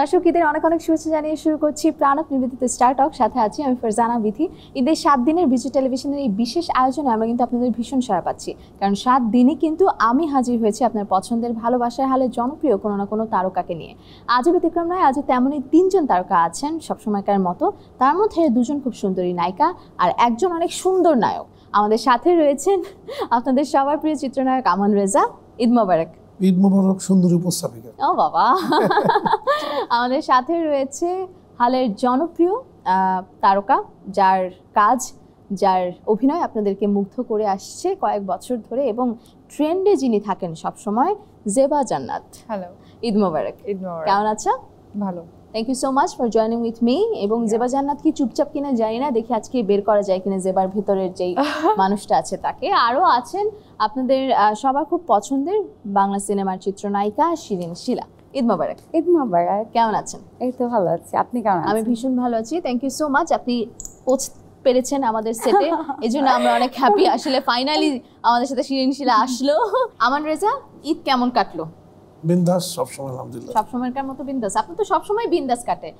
দর্শকদের অনেক অনেক শুভেচ্ছা জানিয়ে শুরু করছি প্রাণব নিবেদিত স্টার টক। সাথে আছি আমি ফারজানা বিথি। ঈদের 7 দিনের বিজু টেলিভিশনের এই বিশেষ আয়োজনে আমরা কিন্তু আপনাদের ভীষণ সাড়া পাচ্ছি, কারণ 7 দিনই কিন্তু আমি হাজির হয়েছি আপনার পছন্দের ভালোবাসার হালে জনপ্রিয় কোনো না কোনো তারকাকে নিয়ে। আজও ব্যতিক্রম নয়, আজও তেমনই 3 জন তারকা আছেন সবসময়কার মতো। তার মধ্যে 2 জন খুব সুন্দরী নায়িকা আর একজন অনেক সুন্দর নায়ক। আমাদের সাথে রয়েছেন আপনাদের সবার প্রিয় চিত্রনায়ক আমান রেজা। ঈদ মোবারক। ঈদ মোবারক সুন্দরী উপস্থাপিকা। ও বাবা। আমাদের সাথে রয়েছে হালের জনপ্রিয় তারকা, যার কাজ, যার অভিনয় আপনাদেরকে মুগ্ধ করে আসছে কয়েক বছর ধরে এবং ট্রেন্ডে যিনি থাকেন সব সময়, জেবা জান্নাত। হ্যালো, ঈদ মোবারক। ঈদ মোবারক। কেমন আছো? ভালো। Thank you so much for joining with me. এবং জেবা জান্নাত কি চুপচাপ কিনা জানি না, দেখি আজকে বের করা যায় কিনা জেবার ভিতরের যেই মানুষটা আছে তাকে। আরও আছেন আপনাদের সবার খুব পছন্দের বাংলা সিনেমার চিত্রনায়িকা শিরিন শিলা। ঈদ মোবারক। ঈদ মোবারক। কেমন আছেন? এই তো ভালো আছি, আপনি কেমন আছেন? আমি ভীষণ ভালো আছি, থ্যাংক ইউ সো মাচ। আপনি পেরেছেন আমাদের সেটে, এই জন্য আমরা অনেক হ্যাপি। আসলে ফাইনালি আমাদের সাথে শিরিন শিলা আসলো। আমান রেজা, ঈদ কেমন কাটলো? বিন্দাস, সবসময় আলহামদুলিল্লাহ। সবসময়কার মতো বিন্দাস। আপনি তো সবসময় বিন্দাস কাটে।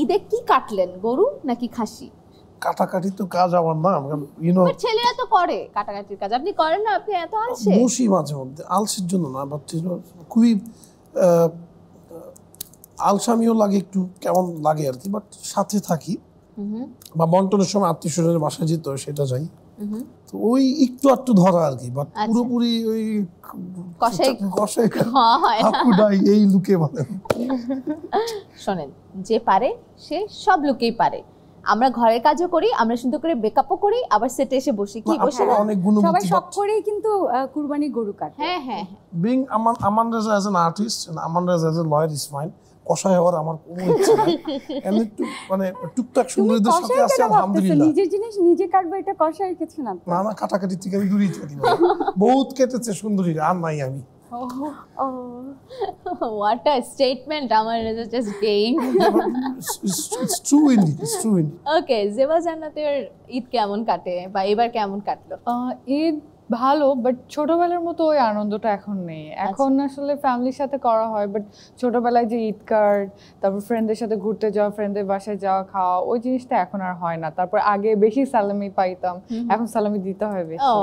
ঈদে কি কাটলেন, গরু নাকি খাসি? কাটাকাটি তো কাজ আমার না, ইউনো ছেলেরা তো করে কাটাকাটির কাজ, আপনি করেন না? আপনি এত আলসে? বসি মাঝে মধ্যে, আলসের জন্য না, বাট খুবই আলসামিও লাগে, একটু কেমন লাগে আর কি, বাট সাথে থাকি বা বন্টনের সময় আত্মীয় স্বজনের বাসায় যেত সেটা যাই, তো ওই একটু একটু ধরা আর কি, বাট পুরোপুরি ওই কষাই এই লুকে বলে। শোনেন, যে পারে সে সব লুকেই পারে। আমরা ঘরের কাজও করি, আমরা সুন্দর করে বেকআপও করি, আবার সেটে এসে বসি কি বসে না, অনেক গুণমতী সবাই সব করেই কিন্তু কুরবানি গরু কাটে। হ্যাঁ হ্যাঁ। Being Aman Reza as an artist, Aman Reza as a lawyer is fine. কষাই হওয়ার আমার কোনো ইচ্ছা নেই, এমনি মানে টুকটাক সুন্দরীদের সাথে আছে আলহামদুলিল্লাহ। নিজের জিনিস নিজে কাটবে, এটা কষাই কিছু না। না না, কাটাকাটি থেকে আমি দূরেই থাকি, বহুত কেটেছে সুন্দরীরা, আর নাই আমি। What a statement, Amar Reza just gave. It's true indeed, it's true indeed. Okay, Zeba জান্নাতের ঈদ কেমন কাটে বা এবার কেমন কাটলো? ঈদ ভালো, বাট ছোটবেলার মতো ওই আনন্দটা এখন নেই। এখন আসলে ফ্যামিলির সাথে করা হয়, বাট ছোটবেলায় যে ঈদ কার্ড, তারপর ফ্রেন্ডদের সাথে ঘুরতে যাওয়া, ফ্রেন্ডদের বাসায় যাওয়া, খাওয়া, ওই জিনিসটা এখন আর হয় না। তারপর আগে বেশি সালামি পাইতাম, এখন সালামি দিতে হয় বেশি।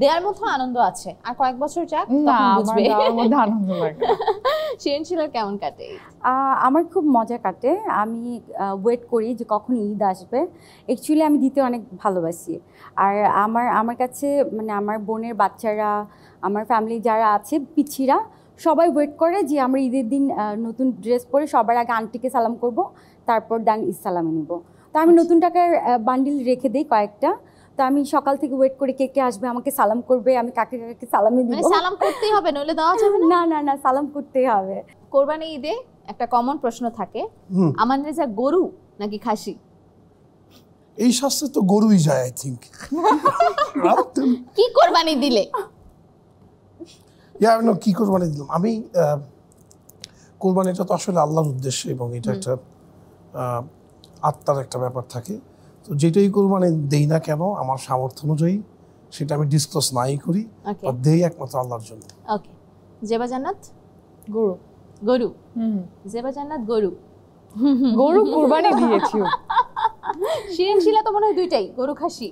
দেওয়ার মতো আনন্দ আছে, আর কয়েক বছর যাক না, তখন আমার বুঝবে। দেওয়ার মধ্যে আনন্দ লাগে। শিরিন শিলার কেমন কাটে? আমার খুব মজা কাটে। আমি ওয়েট করি যে কখন ঈদ আসবে। অ্যাকচুয়ালি আমি দিতে অনেক ভালোবাসি। আর আমার কাছে মানে আমার বোনের বাচ্চারা, আমার ফ্যামিলি যারা আছে পিছিরা, সবাই ওয়েট করে যে আমরা ঈদের দিন নতুন ড্রেস পরে সবার আগে আন্টিকে সালাম করব, তারপর দেন ঈদ সালামে নিব। তো আমি নতুন টাকার বান্ডিল রেখে দিই কয়েকটা। তো আমি সকাল থেকে ওয়েট করি কে কে আসবে, আমাকে সালাম করবে, আমি কাকে কাকে সালামে দিব। মানে সালাম করতেই হবে, নইলে দেওয়া যাবে না? না না না, সালাম করতেই হবে। কোরবানি ঈদে একটা কমন প্রশ্ন থাকে, আমান রেজা গরু নাকি খাসি? এই শাস্ত্রে তো গরুই যায়, আই থিঙ্ক। কি কোরবানি দিলে? কি কোরবানি দিলাম আমি? কোরবানিটা তো আসলে আল্লাহর উদ্দেশ্যে, এবং এটা একটা আত্মার একটা ব্যাপার থাকে। তো যেটাই কোরবানি দেই না কেন আমার সামর্থ্য অনুযায়ী, সেটা আমি ডিসক্লোজ নাই করি, আর দেই একমাত্র আল্লাহর জন্য। ওকে, জেবা জান্নাত? গরু। গরু। জেবা জান্নাত গরু। গরু কুরবানি দিয়েছি। শিরিন শিলা তো মনে হয় দুইটাই, গরু খাসি।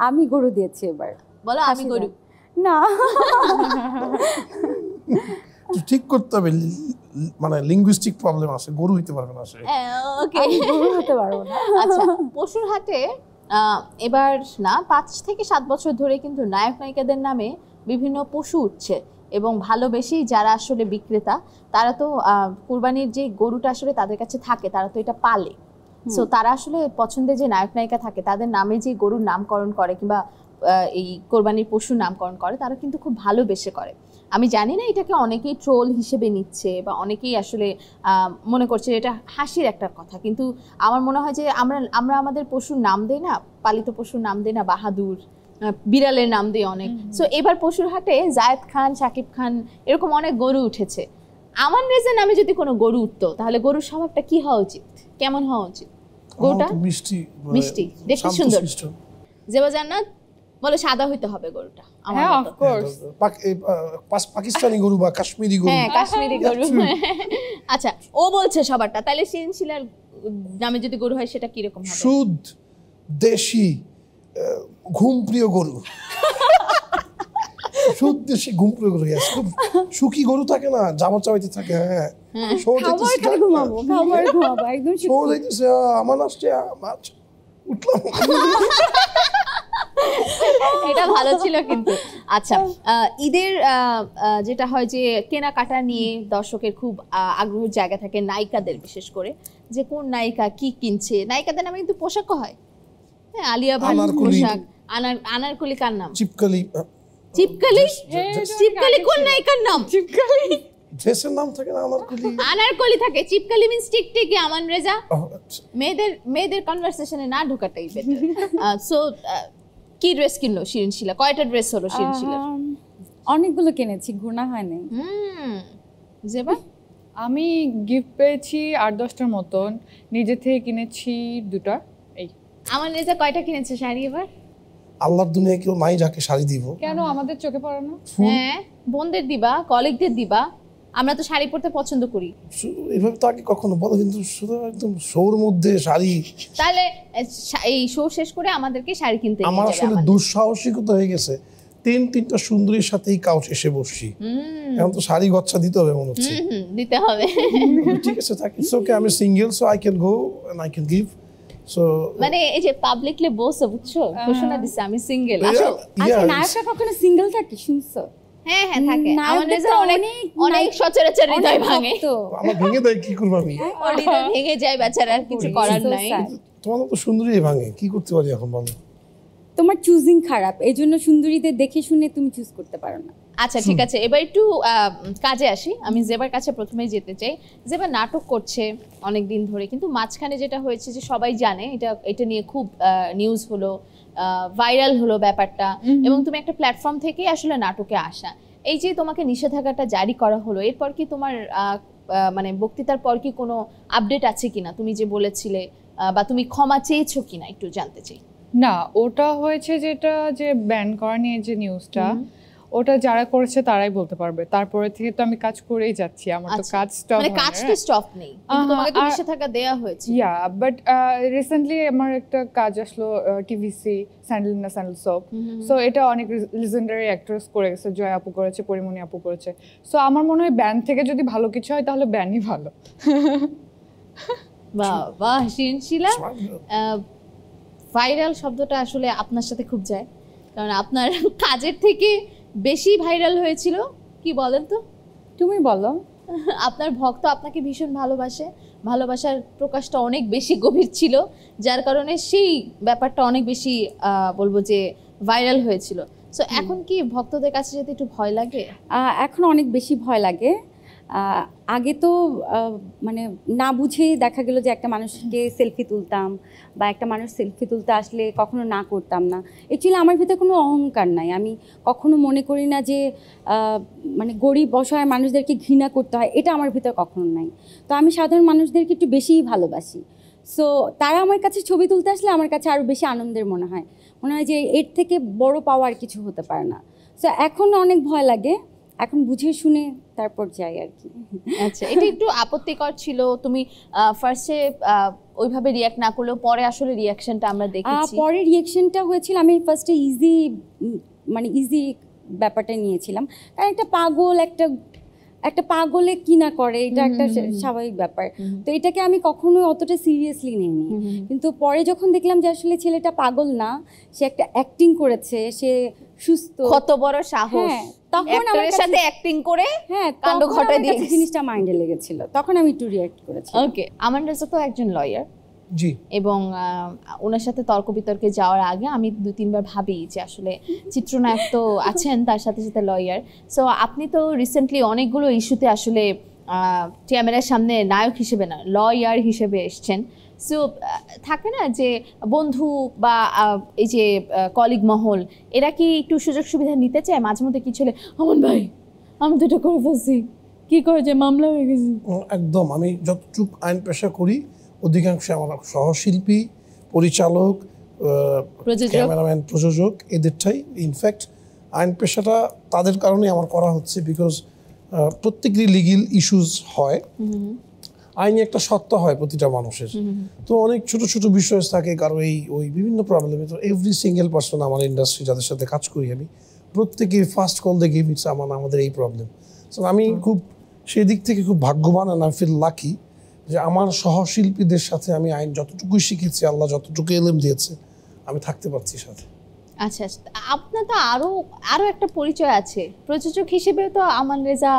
আমি গরু দিয়েছি এবার। বলো আমি গরু। না, ঠিক করতে হবে, মানে লিঙ্গুইস্টিক প্রবলেম আছে, গরু হইতে পারবে না সে। ওকে, গরু হতে পারবো না। আচ্ছা, পশুর হাটে এবার না 5 থেকে 7 বছর ধরে কিন্তু নায়ক নায়িকাদের নামে বিভিন্ন পশু উঠছে, এবং ভালোবেসেই যারা আসলে বিক্রেতা, তারা তো কুরবানির যে গরুটা আসলে তাদের কাছে থাকে, তারা তো এটা পালে। সো তারা আসলে পছন্দের যে নায়ক নায়িকা থাকে তাদের নামে যে গরুর নামকরণ করে কিংবা এই কোরবানির পশুর নামকরণ করে, তারা কিন্তু খুব ভালোবেসে করে। আমি জানি না এটাকে অনেকেই ট্রোল হিসেবে নিচ্ছে বা অনেকেই আসলে মনে করছে এটা হাসির একটা কথা, কিন্তু আমার মনে হয় যে আমরা আমাদের পশুর নাম দেই না, পালিত পশুর নাম দেই না, বাহাদুর, বিড়ালের নাম দেই অনেক। সো এবার পশুর হাটে জায়েদ খান, শাকিব খান, এরকম অনেক গরু উঠেছে। আমান রেজা নামে যদি কোনো গরু উঠতো, তাহলে গরুর স্বভাবটা কি হওয়া উচিত, কেমন হওয়া উচিত? গরুটা মিষ্টি মিষ্টি, দেখতে সুন্দর। জেবা জান্নাত বলে সাদা হইতে হবে গরুটা আমার হ্যাঁ মতো। Of course. পাকিস্তানি গরু বা কাশ্মীরি গরু। হ্যাঁ কাশ্মীরি গরু। আচ্ছা ও বলছে সবারটা, তাহলে শিরিনশিলার নামে যদি গরু হয় সেটা কিরকম হবে? শুদ্ধ দেশি ঘুমপ্রিয় গরু। শুদ্ধ দেশি ঘুমপ্রিয় গরু। খুব সুখী গরু থাকে না, জামা চাবাইতে থাকে। হ্যাঁ খাবার খালি ঘুমাবো, খাবার ঘুমাবো একদম যাইতেছে আমার আসছে মাছ উঠলাম। এটা ভালো ছিল কিন্তু। আচ্ছা ঈদের যেটা হয় যে কেনাকাটা নিয়ে দর্শকের খুব আগ্রহের জায়গা থাকে, নায়িকাদের বিশেষ করে, যে কোন নায়িকা কি কিনছে। নায়িকাদের নামে কিন্তু পোশাকও হয়। হ্যাঁ আলিয়া ভাট পোশাক, আনারকলি কার নাম? চিপকালি। চিপকালি? চিপকালি কোন নায়িকার নাম? চিপকালি ড্রেসের নাম থাকে না আনারকলি? আনারকলি থাকে, চিপকালি মিন্স টিকটিকি। আমান রেজা মেয়েদের কনভারসেশনে না ঢোকাটাই বেটার। সো কি ড্রেস কিনলো শিরিনশিলা? কয়টা ড্রেস হলো শিরিনশিলার? অনেকগুলো কিনেছি, গুণা হয় নাই। জেবা? আমি গিফট পেয়েছি 8-10টার মতন, নিজে থেকে কিনেছি 2টা। এই আমার রেজা কয়টা কিনেছে শাড়ি এবার? আল্লাহর দুনিয়ায় কেউ নাই যাকে শাড়ি দিব। কেন আমাদের চোখে পড়ে না? হ্যাঁ বোনদের দিবা, কলিগদের দিবা, আমরা তো শাড়ি পরতে পছন্দ করি। এইভাবে তো আগে কখনো বলো, কিন্তু শুধু একদম শোর মধ্যে শাড়ি। তাহলে এই শো শেষ করে আমাদেরকে শাড়ি কিনতে নিয়ে আমার যাবে আসলে আমাদের। দুঃসাহসিকতা হয়ে গেছে। তিনটা সুন্দরীর সাথেই কাউচ এসে বসছি, এখন তো শাড়ি গচ্ছা দিতে হবে মনে হচ্ছে। দিতে হবে। ঠিক আছে থাক, ইটস ওকে, আমি single so I can go and I can give. So মানে এই যে পাবলিকলি বসে, বুঝছো, ঘোষণা দিছে আমি সিঙ্গেল। আসো। আচ্ছা নায়করা কখনো সিঙ্গেল থাকে শুনছো? হ্যাঁ হ্যাঁ থাকে। আমার নায়কদের রেজা তো অনেক অনেক সচরাচর হৃদয় ভাঙে। আমার ভেঙে দেয়, কি করবো আমি? ওর হৃদয় ভেঙে যায় বেচারার, কিছু করার নাই। তোমার তো সুন্দরী ভাঙে, কি করতে পারি এখন বলো? তোমার চুজিং খারাপ, এই জন্য সুন্দরীদের দেখে শুনে তুমি চুজ করতে পারো না। আচ্ছা ঠিক আছে, এবার একটু কাজে আসি। আমি জেবার কাছে প্রথমেই যেতে চাই। জেবা নাটক করছে অনেক দিন ধরে, কিন্তু মাঝখানে যেটা হয়েছে যে সবাই জানে, এটা নিয়ে খুব নিউজ হলো, ভাইরাল হলো ব্যাপারটা, এবং তুমি একটা প্ল্যাটফর্ম থেকেই আসলে নাটকে আসা। এই যে তোমাকে নিষেধাজ্ঞাটা জারি করা হলো, এরপর কি তোমার মানে বক্তৃতার পর কি কোনো আপডেট আছে কিনা? তুমি যে বলেছিলে, বা তুমি ক্ষমা চেয়েছো কিনা একটু জানতে চাই। না, ওটা হয়েছে যেটা যে ব্যান করা নিয়ে যে নিউজটা, ওটা যারা করেছে তারাই বলতে পারবে। তারপরে থেকে তো আমি কাজ করেই যাচ্ছি, আমার তো কাজ স্টপ মানে কাজ তো স্টপ নেই, কিন্তু তোমাকে তো নিষেধাজ্ঞা দেয়া হয়েছে। ইয়া বাট রিসেন্টলি আমার একটা কাজ আসলো টিভিসি, স্যান্ডেল না স্যান্ডেল সোপ। সো এটা অনেক লিজেন্ডারি অ্যাক্ট্রেস করে গেছে, জয় আপু করেছে, পরিমণি আপু করেছে। সো আমার মনে হয় ব্যান থেকে যদি ভালো কিছু হয় তাহলে ব্যানই ভালো। বাহ বাহ শিরিনশিলা, ভাইরাল শব্দটা আসলে আপনার সাথে খুব যায়, কারণ আপনার কাজের থেকে বেশি ভাইরাল হয়েছিল। কি বলেন তো? তুমি বলো। আপনার ভক্ত আপনাকে ভীষণ ভালোবাসে, ভালোবাসার প্রকাশটা অনেক বেশি গভীর ছিল, যার কারণে সেই ব্যাপারটা অনেক বেশি বলবো যে ভাইরাল হয়েছিল। সো এখন কি ভক্তদের কাছে যেতে একটু ভয় লাগে? এখন অনেক বেশি ভয় লাগে। আগে তো মানে না বুঝেই দেখা গেল যে একটা মানুষকে সেলফি তুলতাম, বা একটা মানুষ সেলফি তুলতে আসলে কখনো না করতাম না। অ্যাকচুয়ালি আমার ভিতরে কোনো অহংকার নাই, আমি কখনো মনে করি না যে মানে গরিব অসহায় মানুষদেরকে ঘৃণা করতে হয়, এটা আমার ভিতরে কখনো নাই। তো আমি সাধারণ মানুষদেরকে একটু বেশিই ভালোবাসি। সো তারা আমার কাছে ছবি তুলতে আসলে আমার কাছে আরও বেশি আনন্দের মনে হয় যে এর থেকে বড় পাওয়ার কিছু হতে পারে না। সো এখন অনেক ভয় লাগে, এখন বুঝে শুনে তারপর যাই আর কি। আচ্ছা, এটা একটু আপত্তিকর ছিল। তুমি ফার্স্টে ওইভাবে রিঅ্যাক্ট না করলেও পরে আসলে রিঅ্যাকশনটা আমরা দেখেছি। পরে রিঅ্যাকশনটা হয়েছিল, আমি ফার্স্টে ইজি ব্যাপারটা নিয়েছিলাম, কারণ একটা পাগলে কি না করে, এটা একটা স্বাভাবিক ব্যাপার। তো এটাকে আমি কখনো অতটা সিরিয়াসলি নিইনি। কিন্তু পরে যখন দেখলাম যে আসলে ছেলেটা পাগল না, সে একটা অ্যাক্টিং করেছে, সে সুস্থ, কত বড় সাহস, তখন আমার সাথে অ্যাক্টিং করে কাণ্ড ঘটায় দিয়ে জিনিসটা মাইন্ডে লেগেছিল, তখন আমি একটু রিঅ্যাক্ট করেছি। ওকে, আমান রেজা তো একজন লয়ার, জি, এবং ওনার সাথে তর্ক বিতর্কে যাওয়ার আগে আমি 2-3 বার ভাবি যে আসলে চিত্রনায়ক তো আছেন, তার সাথে সাথে লয়ার। সো আপনি তো রিসেন্টলি অনেকগুলো ইস্যুতে আসলে ক্যামেরার সামনে নায়ক হিসেবে না, লয়ার হিসেবে এসছেন। সো থাকে না যে বন্ধু বা এই যে কলিগ মহল, এরা কি একটু সুযোগ সুবিধা নিতে চায় মাঝে মধ্যে? কিছু হলে আমন ভাই আমি তো এটা করে ফেলছি, কি করে যে মামলা হয়ে গেছে। একদম, আমি যতটুক আইন পেশা করি অধিকাংশ আমার সহশিল্পী, পরিচালক, ক্যামেরাম্যান, প্রযোজক, এদেরটাই। ইনফ্যাক্ট আইন পেশাটা তাদের কারণে আমার করা হচ্ছে, বিকজ প্রত্যেকেরই লিগেল ইস্যুস হয়, আইনি একটা সত্তা হয় প্রতিটা মানুষের। তো অনেক ছোট ছোট বিষয় থাকে, কারো ওই বিভিন্ন প্রবলেমে। তো এভরি সিঙ্গেল পার্সন আমার ইন্ডাস্ট্রি যাদের সাথে কাজ করি আমি, প্রত্যেকেই first call they give it's আমাদের এই প্রবলেম। সো আমি খুব সেই দিক থেকে খুব ভাগ্যবান, অ্যান্ড আই ফিল লাকি যে আমার সহশিল্পীদের সাথে আমি আইন যতটুকুই শিখেছি, আল্লাহ যতটুকু এলেম দিয়েছে, আমি থাকতে পারছি সাথে। আচ্ছা আচ্ছা, আপনার তো আরো একটা পরিচয় আছে, প্রযোজক হিসেবে তো আমান রেজা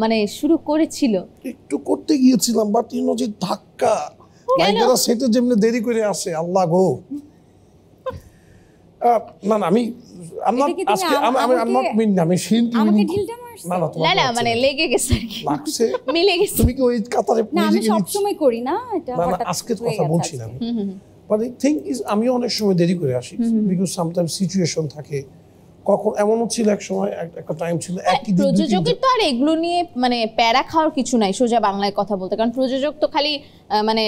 মানে শুরু করেছিল। একটু করতে গিয়েছিলাম, বাট যে ধাক্কা, নায়িকারা সেটে যেমনি দেরি করে আসে, আল্লাহ গো। না আমি মানে লেগে গেছে, মিলে গেছে। তুমি কি ওই কাতারে সবসময় করি না, এটা আজকের কথা বলছি না। বাট আই থিংক ইজ আমিও অনেক সময় দেরি করে আসি, বিকজ সামটাইমস সিচুয়েশন থাকে। কখন এমনও ছিল এক সময়, একটা টাইম ছিল একই দিন প্রযোজকের তো আর এগুলো নিয়ে মানে প্যারা খাওয়ার কিছু নাই, সোজা বাংলায় কথা বলতে। কারণ প্রযোজক তো খালি মানে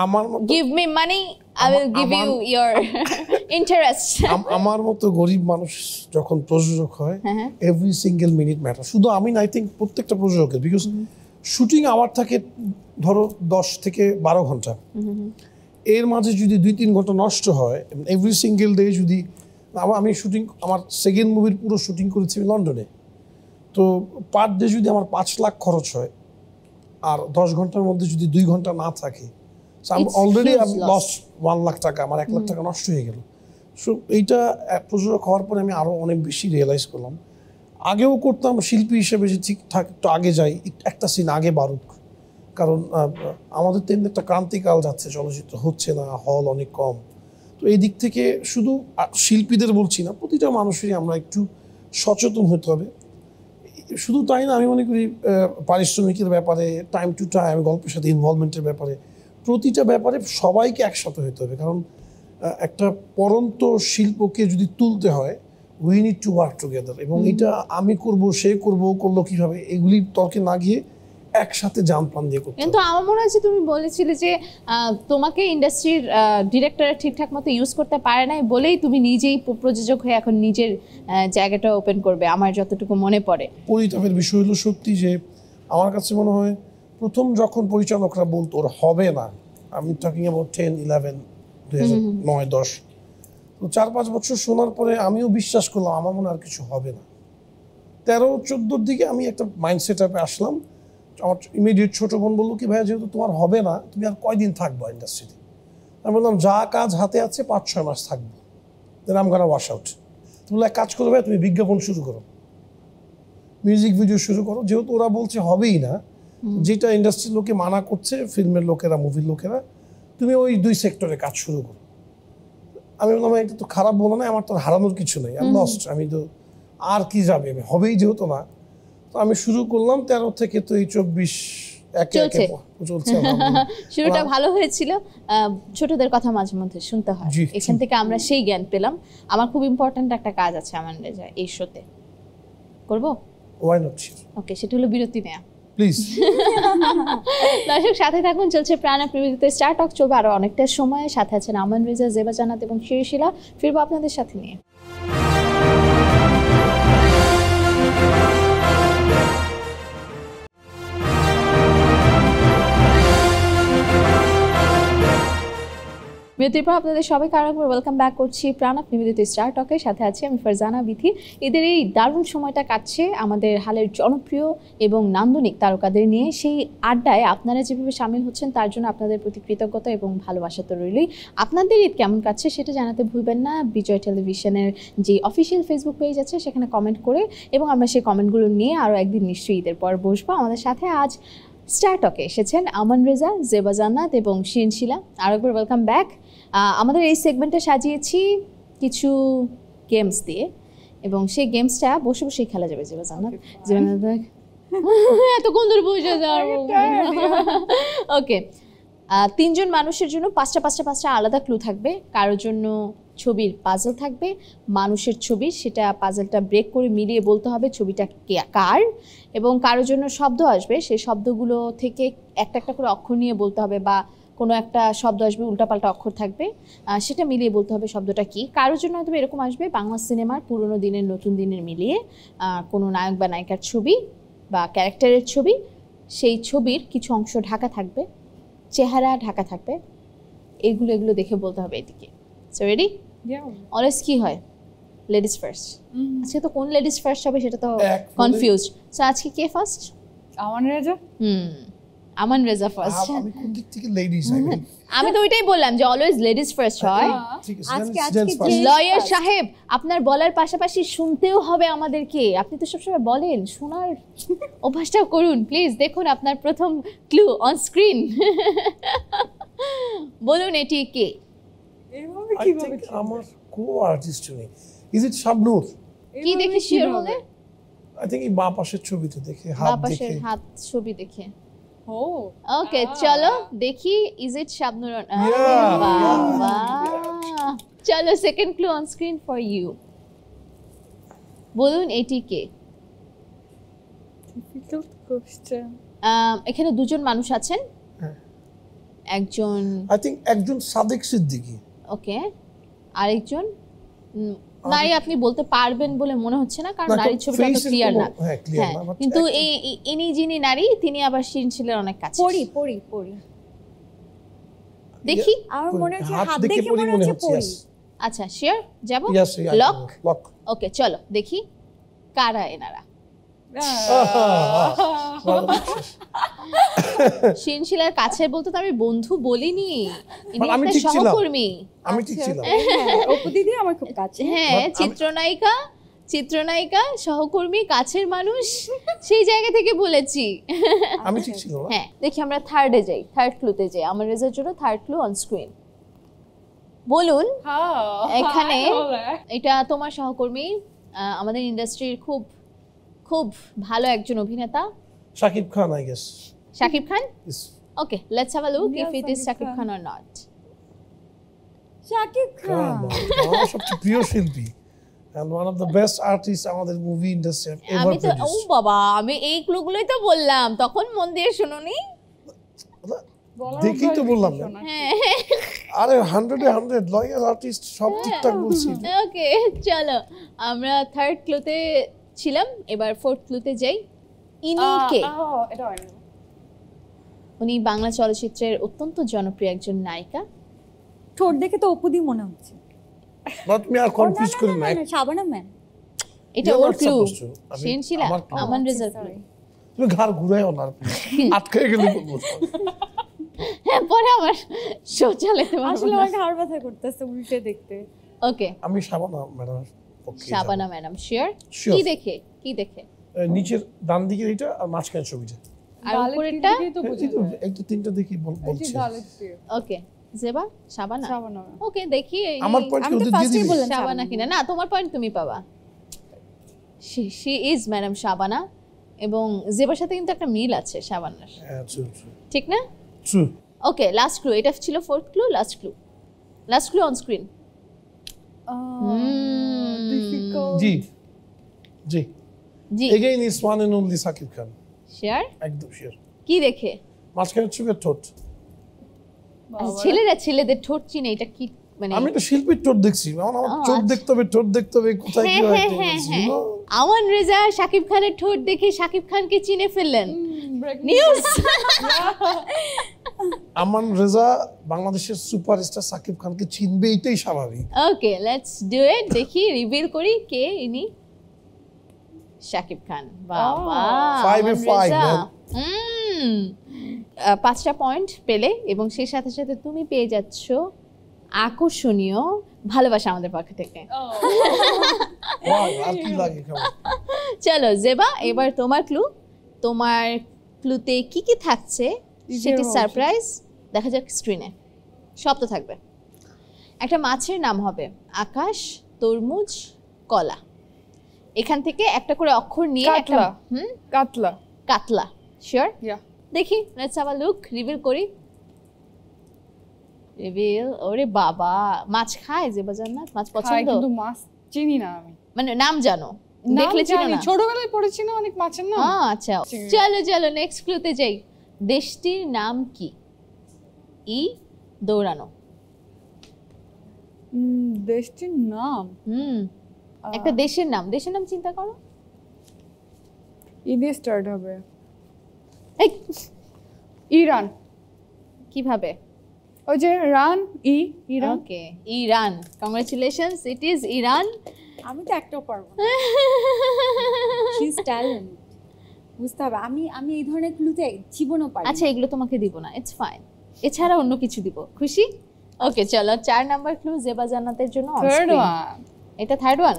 আমার give me money, I will give you your interest. আমার মতো গরিব মানুষ যখন প্রযোজক হয়, এভরি সিঙ্গেল মিনিট ম্যাটার। শুধু আমি না, আই থিংক প্রত্যেকটা প্রযোজকের, বিকজ শুটিং আওয়ার থাকে ধরো 10 থেকে 12 ঘন্টা। এর মাঝে যদি 2-3 ঘন্টা নষ্ট হয়, এভরি সিঙ্গেল ডে যদি আমি শুটিং, আমার সেকেন্ড মুভির পুরো শুটিং করেছি লন্ডনে, তো পার ডে যদি আমার 5 লাখ খরচ হয়, আর 10 ঘন্টার মধ্যে যদি 2 ঘন্টা না থাকে, অলরেডি লস 1 লাখ টাকা, আমার 1 লাখ টাকা নষ্ট হয়ে গেল। সো এইটা প্রযোজক হওয়ার পরে আমি আরও অনেক বেশি রিয়েলাইজ করলাম। আগেও করতাম শিল্পী হিসেবে, যে ঠিকঠাক একটু আগে যাই, একটা সিন আগে বারুক, কারণ আমাদের তেমনি একটা ক্রান্তিকাল যাচ্ছে, চলচ্চিত্র হচ্ছে না, হল অনেক কম। তো এই দিক থেকে শুধু শিল্পীদের বলছি না, প্রতিটা মানুষেরই আমরা একটু সচেতন হতে হবে। শুধু তাই না, আমি মনে করি পারিশ্রমিকের ব্যাপারে, টাইম টু টাইম, গল্পের সাথে ইনভলভমেন্টের ব্যাপারে, প্রতিটা ব্যাপারে সবাইকে একসাথে হতে হবে। কারণ একটা পরন্ত শিল্পকে যদি তুলতে হয়, we need to work together. এবং এটা আমি করব, সে করবো, করলো কীভাবে, এগুলি তর্কে না গিয়ে একসাথে জান প্রাণ দিয়ে করতে। কিন্তু আমার মনে হচ্ছে তুমি বলেছিলে যে তোমাকে ইন্ডাস্ট্রির ডিরেক্টর ঠিকঠাক মতো ইউজ করতে পারে নাই বলেই তুমি নিজেই প্রযোজক হয়ে এখন নিজের জায়গাটা ওপেন করবে, আমার যতটুকু মনে পড়ে। পরিতাপের বিষয় হলো সত্যি যে আমার কাছে মনে হয় প্রথম যখন পরিচালকরা বলতো ওর হবে না, আমি টকিং অ্যাবাউট 10, 11, 2009, 10, তো 4-5 বছর শোনার পরে আমিও বিশ্বাস করলাম আমার মনে আর কিছু হবে না। 13-14 দিকে আমি একটা মাইন্ডসেট আপে আসলাম। আমার ইমিডিয়েট ছোটো বোন বললো কি, ভাইয়া যেহেতু তোমার হবে না, তুমি আর কয়দিন থাকবো ইন্ডাস্ট্রিতে? আমি বললাম যা কাজ হাতে আছে 5-6 মাস থাকবো, দেন আম গোনা ওয়াশ আউট। তুমি এক কাজ করো ভাই, তুমি বিজ্ঞাপন শুরু করো, মিউজিক ভিডিও শুরু করো। যেহেতু ওরা বলছে হবেই না, যেটা ইন্ডাস্ট্রির লোকে মানা করছে, ফিল্মের লোকেরা, মুভির লোকেরা, তুমি ওই 2 সেক্টরে কাজ শুরু করো। আমি বললাম এটা তো খারাপ বলো না, আমার তো হারানোর কিছু নেই, আমি লস্ট, আমি তো আর কি যাবে, আমি হবেই যেহেতু না। তো আমি শুরু করলাম 13 থেকে, তো এই 24 একে একে চলছে। শুরুটা ভালো হয়েছিল, ছোটদের কথা মাঝে মধ্যে শুনতে হয়, এখান থেকে আমরা সেই জ্ঞান পেলাম। আমার খুব ইম্পর্ট্যান্ট একটা কাজ আছে আমার রেজা এই শোতে, করবো? Why not? ওকে, সেটা হলো বিরতি নেয়া, প্লিজ। দর্শক সাথে থাকুন, চলছে প্রাণ প্রেমিতে স্টার টক, চলবে আরো অনেকটা সময়। সাথে আছেন আমান রেজা, জেবা জান্নাত এবং শিরিশিলা। ফিরবো আপনাদের সাথে নিয়ে। বিরতির পর আপনাদের সবাইকে আরেকবার ওয়েলকাম ব্যাক করছি প্রাণ নিবেদিত স্টার টকের সাথে আছি আমি ফারজানা বিথি। এদের এই দারুণ সময়টা কাটছে আমাদের হালের জনপ্রিয় এবং নান্দনিক তারকাদের নিয়ে। সেই আড্ডায় আপনারা যেভাবে সামিল হচ্ছেন তার জন্য আপনাদের প্রতি কৃতজ্ঞতা এবং ভালোবাসা তো রইলই। আপনাদের ঈদ কেমন কাটছে সেটা জানাতে ভুলবেন না। বিজয় টেলিভিশনের যে অফিসিয়াল ফেসবুক পেজ আছে সেখানে কমেন্ট করে, এবং আমরা সেই কমেন্টগুলো নিয়ে আরও একদিন নিশ্চয়ই ঈদের পর বসবো। আমাদের সাথে আজ স্টার টকে এসেছেন আমান রেজা, জেবা জান্নাত এবং শিরিনশিলা। আরেকবার ওয়েলকাম ব্যাক। আমাদের এই সেগমেন্টে সাজিয়েছি কিছু গেমস দিয়ে, এবং সেই গেমসটা বসে বসেই খেলা যাবে। জেবা জান্নাত, এতক্ষণ ধরে বসে যাও। ওকে, 3 জন মানুষের জন্য 5টা আলাদা ক্লু থাকবে। কারোর জন্য ছবির পাজল থাকবে, মানুষের ছবি, সেটা পাজলটা ব্রেক করে মিলিয়ে বলতে হবে ছবিটা কার। এবং কারোর জন্য শব্দ আসবে, সেই শব্দগুলো থেকে একটা একটা করে অক্ষর নিয়ে বলতে হবে, বা কোনো একটা শব্দ আসবে, উল্টাপাল্টা অক্ষর থাকবে, সেটা মিলিয়ে বলতে হবে শব্দটা কি। কারোর জন্য হয়তো এরকম আসবে বাংলা সিনেমার পুরনো দিনের নতুন দিনের মিলিয়ে কোনো নায়ক বা নায়িকার ছবি বা ক্যারেক্টারের ছবি, সেই ছবির কিছু অংশ ঢাকা থাকবে, চেহারা ঢাকা থাকবে, এগুলো দেখে বলতে হবে এটিকে। So ready? অলওয়েজ কি হয় লেডিস ফার্স্ট। আজকে তো কোন লেডিস ফার্স্ট হবে সেটা তো কনফিউজড। সো আজকে কে ফার্স্ট? আমান রেজা। আমান রেজা ফার্স্ট। আমি কোন দিক থেকে লেডিস? আমি তো ওইটাই বললাম যে অলওয়েজ লেডিস ফার্স্ট হয়। লয়ার সাহেব, আপনার বলার পাশাপাশি শুনতেও হবে আমাদেরকে। আপনি তো সবসময় বলেন, শোনার অভ্যাসটা করুন প্লিজ। দেখুন আপনার প্রথম ক্লু অন স্ক্রিন। বলুন এটি কে? এইভাবে কিভাবে? আমার কো আর্টিস্ট নেই। Is it Shabnur? কি দেখে শিওর হলে? আই থিংক এই বাঁ পাশের ছবিতে দেখে, হাত বাঁ পাশের দেখে। হাত ছবি দেখে। ও ওকে চলো দেখি ইজ ইট শাবনূর। চলো second clue on screen for you. বলুন এটি কে? Difficult question. এখানে দুজন মানুষ আছেন। একজন আই থিংক একজন সাদেক সিদ্দিকী। ওকে, আরেকজন নারী আপনি বলতে পারবেন বলে মনে হচ্ছে না, কারণ নারীর ছবিটা তো ক্লিয়ার না। হ্যাঁ ক্লিয়ার না, বাট কিন্তু ইনি যিনি নারী তিনি আবার শিনশিলের অনেক কাছে। পড়ি দেখি আমার মনে হচ্ছে হাত হাত দেখে দেখে পরি মনে হচ্ছে পড়ি। আচ্ছা শিওর যাব? Lock lock. ওকে চলো দেখি কারা এনারা। শিনশিলার কাছে বলতে তো আমি বন্ধু বলিনি, ইনি আমি একটা ঠিক ছিলাম। সহকর্মী। আমি ঠিক ছিলাম। অপু দিদি আমার খুব কাছে। হ্যাঁ, চিত্রনায়িকা সহকর্মী কাছের মানুষ, সেই জায়গা থেকে বলেছি। আমি ঠিক ছিলাম। হ্যাঁ দেখি আমরা থার্ডে যাই, থার্ড ক্লুতে যাই। আমার রেজাল্ট জন্য থার্ড ক্লু অন স্ক্রিন। বলুন এখানে এটা তোমার সহকর্মী, আমাদের ইন্ডাস্ট্রির খুব খুব ভালো একজন অভিনেতা, Shakib Khan I guess. Shakib Khan? Okay let's have a look if it is Shakib Khan or not. Shakib Khan আমার সবচেয়ে প্রিয় শিল্পী and one of the best artists আমাদের মুভি ইন্ডাস্ট্রি এভার আমি তো ও প্রডিউসড। বাবা, আমি এই ক্লুগুলোই তো বললাম, তখন মন দিয়ে শুনুনি। দেখি তো বললাম না। হ্যাঁ আরে 100 এ 100 লয়াল আর্টিস্ট সব ঠিকঠাক বলছি। ওকে চলো আমরা থার্ড ক্লুতে ছিলাম, এবার ফোর্থ ক্লুতে যাই। ইনি কে? এটা হয় না। উনি বাংলা চলচ্চিত্রের অত্যন্ত জনপ্রিয় একজন নায়িকা। ঠোঁট দেখে তো অপু দি মনে হচ্ছে। বাট মি আর কনফিউজ করি না। শাবানা ম্যাম। এটা You're or not clue. supposed to. শিনশিলা আমার clue। আমান রেজার ক্লু। তুমি ঘাড় ঘুরাইও না প্লিজ, আটকে গেলে বলবো। হ্যাঁ পরে আমার শো চালাতে পারবো আসলে না। আমার ঘাড় ব্যথা করতেছে উল্টে দেখতে। ওকে আমি Shabana madam okay. Shabana madam sure? Sure. কি দেখে? নিচের ডান দিকের এটা আর মাঝখানের ছবিটা। আর উপরেরটা? তো বুঝে এই তো তিনটা দেখি বলছি। ওকে জেবা শাবানা। শাবানা। ওকে দেখি আমার পয়েন্ট আমি তো ওদের দিয়ে ফার্স্টেই দিবি। বললাম শাবানা কিনা। না তোমার পয়েন্ট তুমি পাবা। শি ইজ ম্যাডাম শাবানা, এবং জেবার সাথে কিন্তু একটা মিল আছে শাবানার, হ্যাঁ ট্রু ঠিক না? ট্রু। ওকে লাস্ট ক্লু, এটা ছিল fourth clue. Last clue on screen. Difficult. জি জি জি again is one and only Shakib Khan. Share একদম শিওর। কি দেখে? মাঝখানের ছবির ঠোঁট। আচ্ছা, ছেলেদের ঠোঁট চিনে, এটা কি মানে? আমি তো শিল্পীর ঠোঁট দেখছি, আমার চোখ দেখতে হবে, ঠোঁট দেখতে হবে, কোথায় কি হয়। আমান রেজা শাকিব খানের ঠোঁট দেখে শাকিব খানকে চিনে ফেললেন। নিউজ। আমান রেজা বাংলাদেশের সুপারস্টার শাকিব খানকে চিনবে, এটাই স্বাভাবিক। Okay let's do it. দেখি রিভিল করি কে ইনি। শাকিব খান। বাবা 5 এ 5 man। 5টা পয়েন্ট পেলে, এবং সেই সাথে সাথে তুমি পেয়ে যাচ্ছ আকর্ষণীয় ভালোবাসা আমাদের পক্ষ থেকে। ওয়াও, আর কি লাগে কেমন। চলো জেবা, এবার তোমার ক্লুতে কি কি থাকছে সেটি সারপ্রাইজ। দেখা যাক স্ক্রিনে। সব তো থাকবে। একটা মাছের নাম হবে আকাশ, তরমুজ, কলা। এখান থেকে একটা করে অক্ষর নিয়ে কাতলা। কাতলা। শিওর? ইয়া। দেখি let's have a look. Reveal করি। রিভিল। ওরে বাবা, মাছ খায় যে বাজার না? মাছ পছন্দ? কিন্তু মাছ চিনি না আমি। মানে নাম জানো, দেখলে চিনো না? ছোটবেলায় পড়েছি না অনেক মাছের নাম। আচ্ছা চলো নেক্সট ক্লুতে যাই। দেশটির নাম কি? ই দৌড়ানো। দেশটির নাম একটা দেশের নাম চিন্তা করো। ই দিয়ে স্টার্ট হবে। এই, ইরান। কিভাবে? ওই যে run Iran. Okay, Iran. Congratulations, it is Iran. আমি তো একটাও পারবো না। She is talent. বুঝতে হবে, আমি এই ধরনের ক্লুতে জীবনও পারি। আচ্ছা, এগুলো তোমাকে দিব না, ইটস ফাইন। এছাড়া অন্য কিছু দিব, খুশি? ওকে চলো, 4 নাম্বার ক্লু জেবা জান্নাতের জন্য on থার্ড screen। ওয়ান। এটা থার্ড ওয়ান।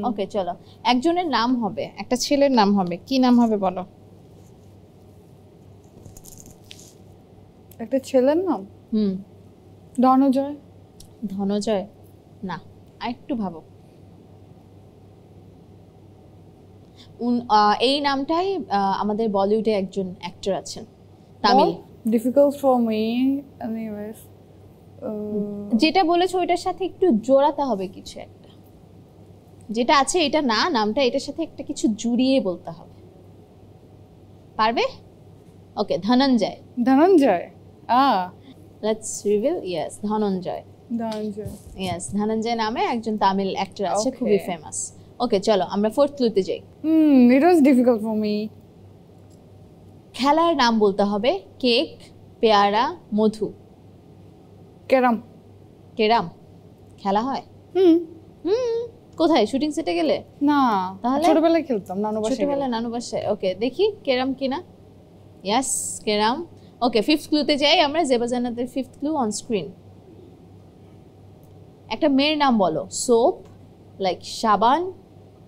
ওকে চলো, একজনের নাম হবে, একটা ছেলের নাম হবে। কি নাম হবে বলো? একটা ছেলের নাম? ধনজয়। ধনজয় না, আরেকটু ভাবো। এই নামটাই আমাদের বলিউডে একজন অ্যাক্টর আছেন, Tamil. Difficult for me anyways. যেটা বলেছো ওইটার সাথে একটু জোড়াতে হবে কিছু একটা, যেটা আছে এটা না, নামটা এটার সাথে একটা কিছু জুড়িয়ে বলতে হবে। পারবে? Okay, Dhananjay. Dhananjay. Let's reveal. Yes, Dhananjay. Dhananjay. Yes, Dhananjay নামে একজন তামিল অ্যাক্টর আছে, Okay. খুবই ফেমাস। ওকে চলো, আমরা ফোর্থ ক্লুতে যাই। It was difficult for me. খেলার নাম বলতে হবে কেক, পেয়ারা, মধু। ক্যারাম। কেরাম খেলা হয়? কোথায়, শুটিং সেটে গেলে? না, তাহলে? ছোটবেলায় খেলতাম নানু বাসায়। ছোটবেলায় নানু বাসায়। ওকে, দেখি কেরাম কিনা। ইয়েস, কেরাম। ওকে, ফিফথ ক্লুতে যাই আমরা। জেবা জান্নাতের ফিফথ ক্লু অন স্ক্রিন। একটা মেয়ের নাম বলো। সোপ, লাইক সাবান,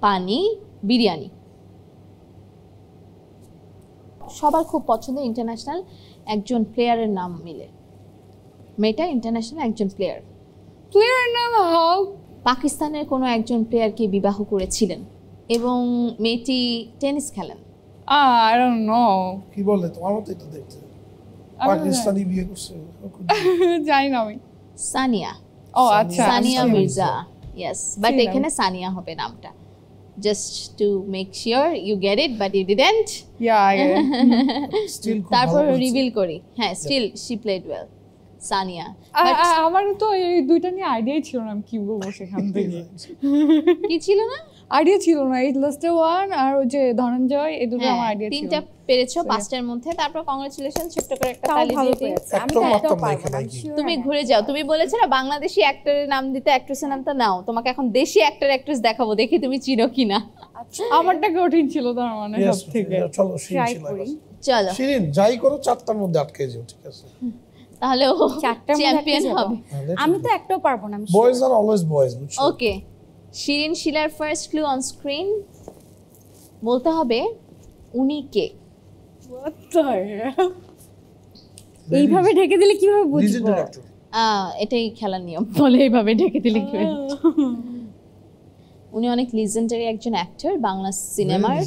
পানি, বিরিয়ানি। সবার খুব পছন্দের ইন্টারন্যাশনাল একজন প্লেয়ারের নাম মিলে। মেয়েটা ইন্টারন্যাশনাল একজন প্লেয়ার। প্লেয়ার নাম হাউ? পাকিস্তানের কোনো একজন প্লেয়ারকে বিবাহ করেছিলেন এবং মেয়েটি টেনিস খেলেন। I don't know. কি বলে তোমার মতো এটা দেখতে? পাকিস্তানি বিয়ে করছে। জানি না আমি। সানিয়া। ও আচ্ছা, সানিয়া মির্জা। ইয়েস, বাট ছিলাম। এখানে সানিয়া হবে নামটা। Just to make sure you get it, but you didn't. Yeah, I get it. Still খুব তারপর ভালো করেছে। রিভিল করি। হ্যাঁ, still she played well, Sania. আমার তো এই দুইটা নিয়ে আইডিয়াই ছিল না, আমি কি বলবো সেখান থেকে। কি ছিল না? আইডিয়া ছিল না। এই লাস্ট ওয়ান আর ওই যে ধনঞ্জয়, এই দুটো আমার আইডিয়া ছিল। তিনটা পেরেছো 5টার মধ্যে। তারপর কংগ্রাচুলেশন, ছোট্ট করে একটা তাও তালি ভালো দিয়ে দিই। করেছে। আমি একটাও তো একটাও পারতাম না পারবো না। এখানে কি। তুমি ঘুরে যাও, তুমি বলেছো না বাংলাদেশি অ্যাক্টরের নাম দিতে, অ্যাক্ট্রেসের নামটা নাও। তোমাকে এখন দেশি অ্যাক্টর অ্যাক্ট্রেস দেখাবো, দেখি তুমি চিনো কিনা। আমারটা কঠিন ছিল তার মানে Yes, সব থেকে। চলো শিরিন ট্রাই ছিল করি। এবার। চলো, শিরিন যাই করো 4টার মধ্যে আটকে যাও, ঠিক আছে? তাহলে ও 4টার মধ্যে চ্যাম্পিয়ন একটা হবে। আমি তো একটাও পারবো না। আমি বয়েজ আর অলওয়েজ বয়েজ, বুঝছো? ওকে, শিরিন শিলার ফার্স্ট ক্লু অন স্ক্রিন। বলতে হবে উনি কে। এইভাবে ঢেকে দিলে কিভাবে বুঝবো? Legendary actor. এটাই খেলার নিয়ম, বলে এইভাবে ঢেকে দিলে কি হবে? উনি অনেক লিজেন্ডারি একজন অ্যাক্টর বাংলা সিনেমার,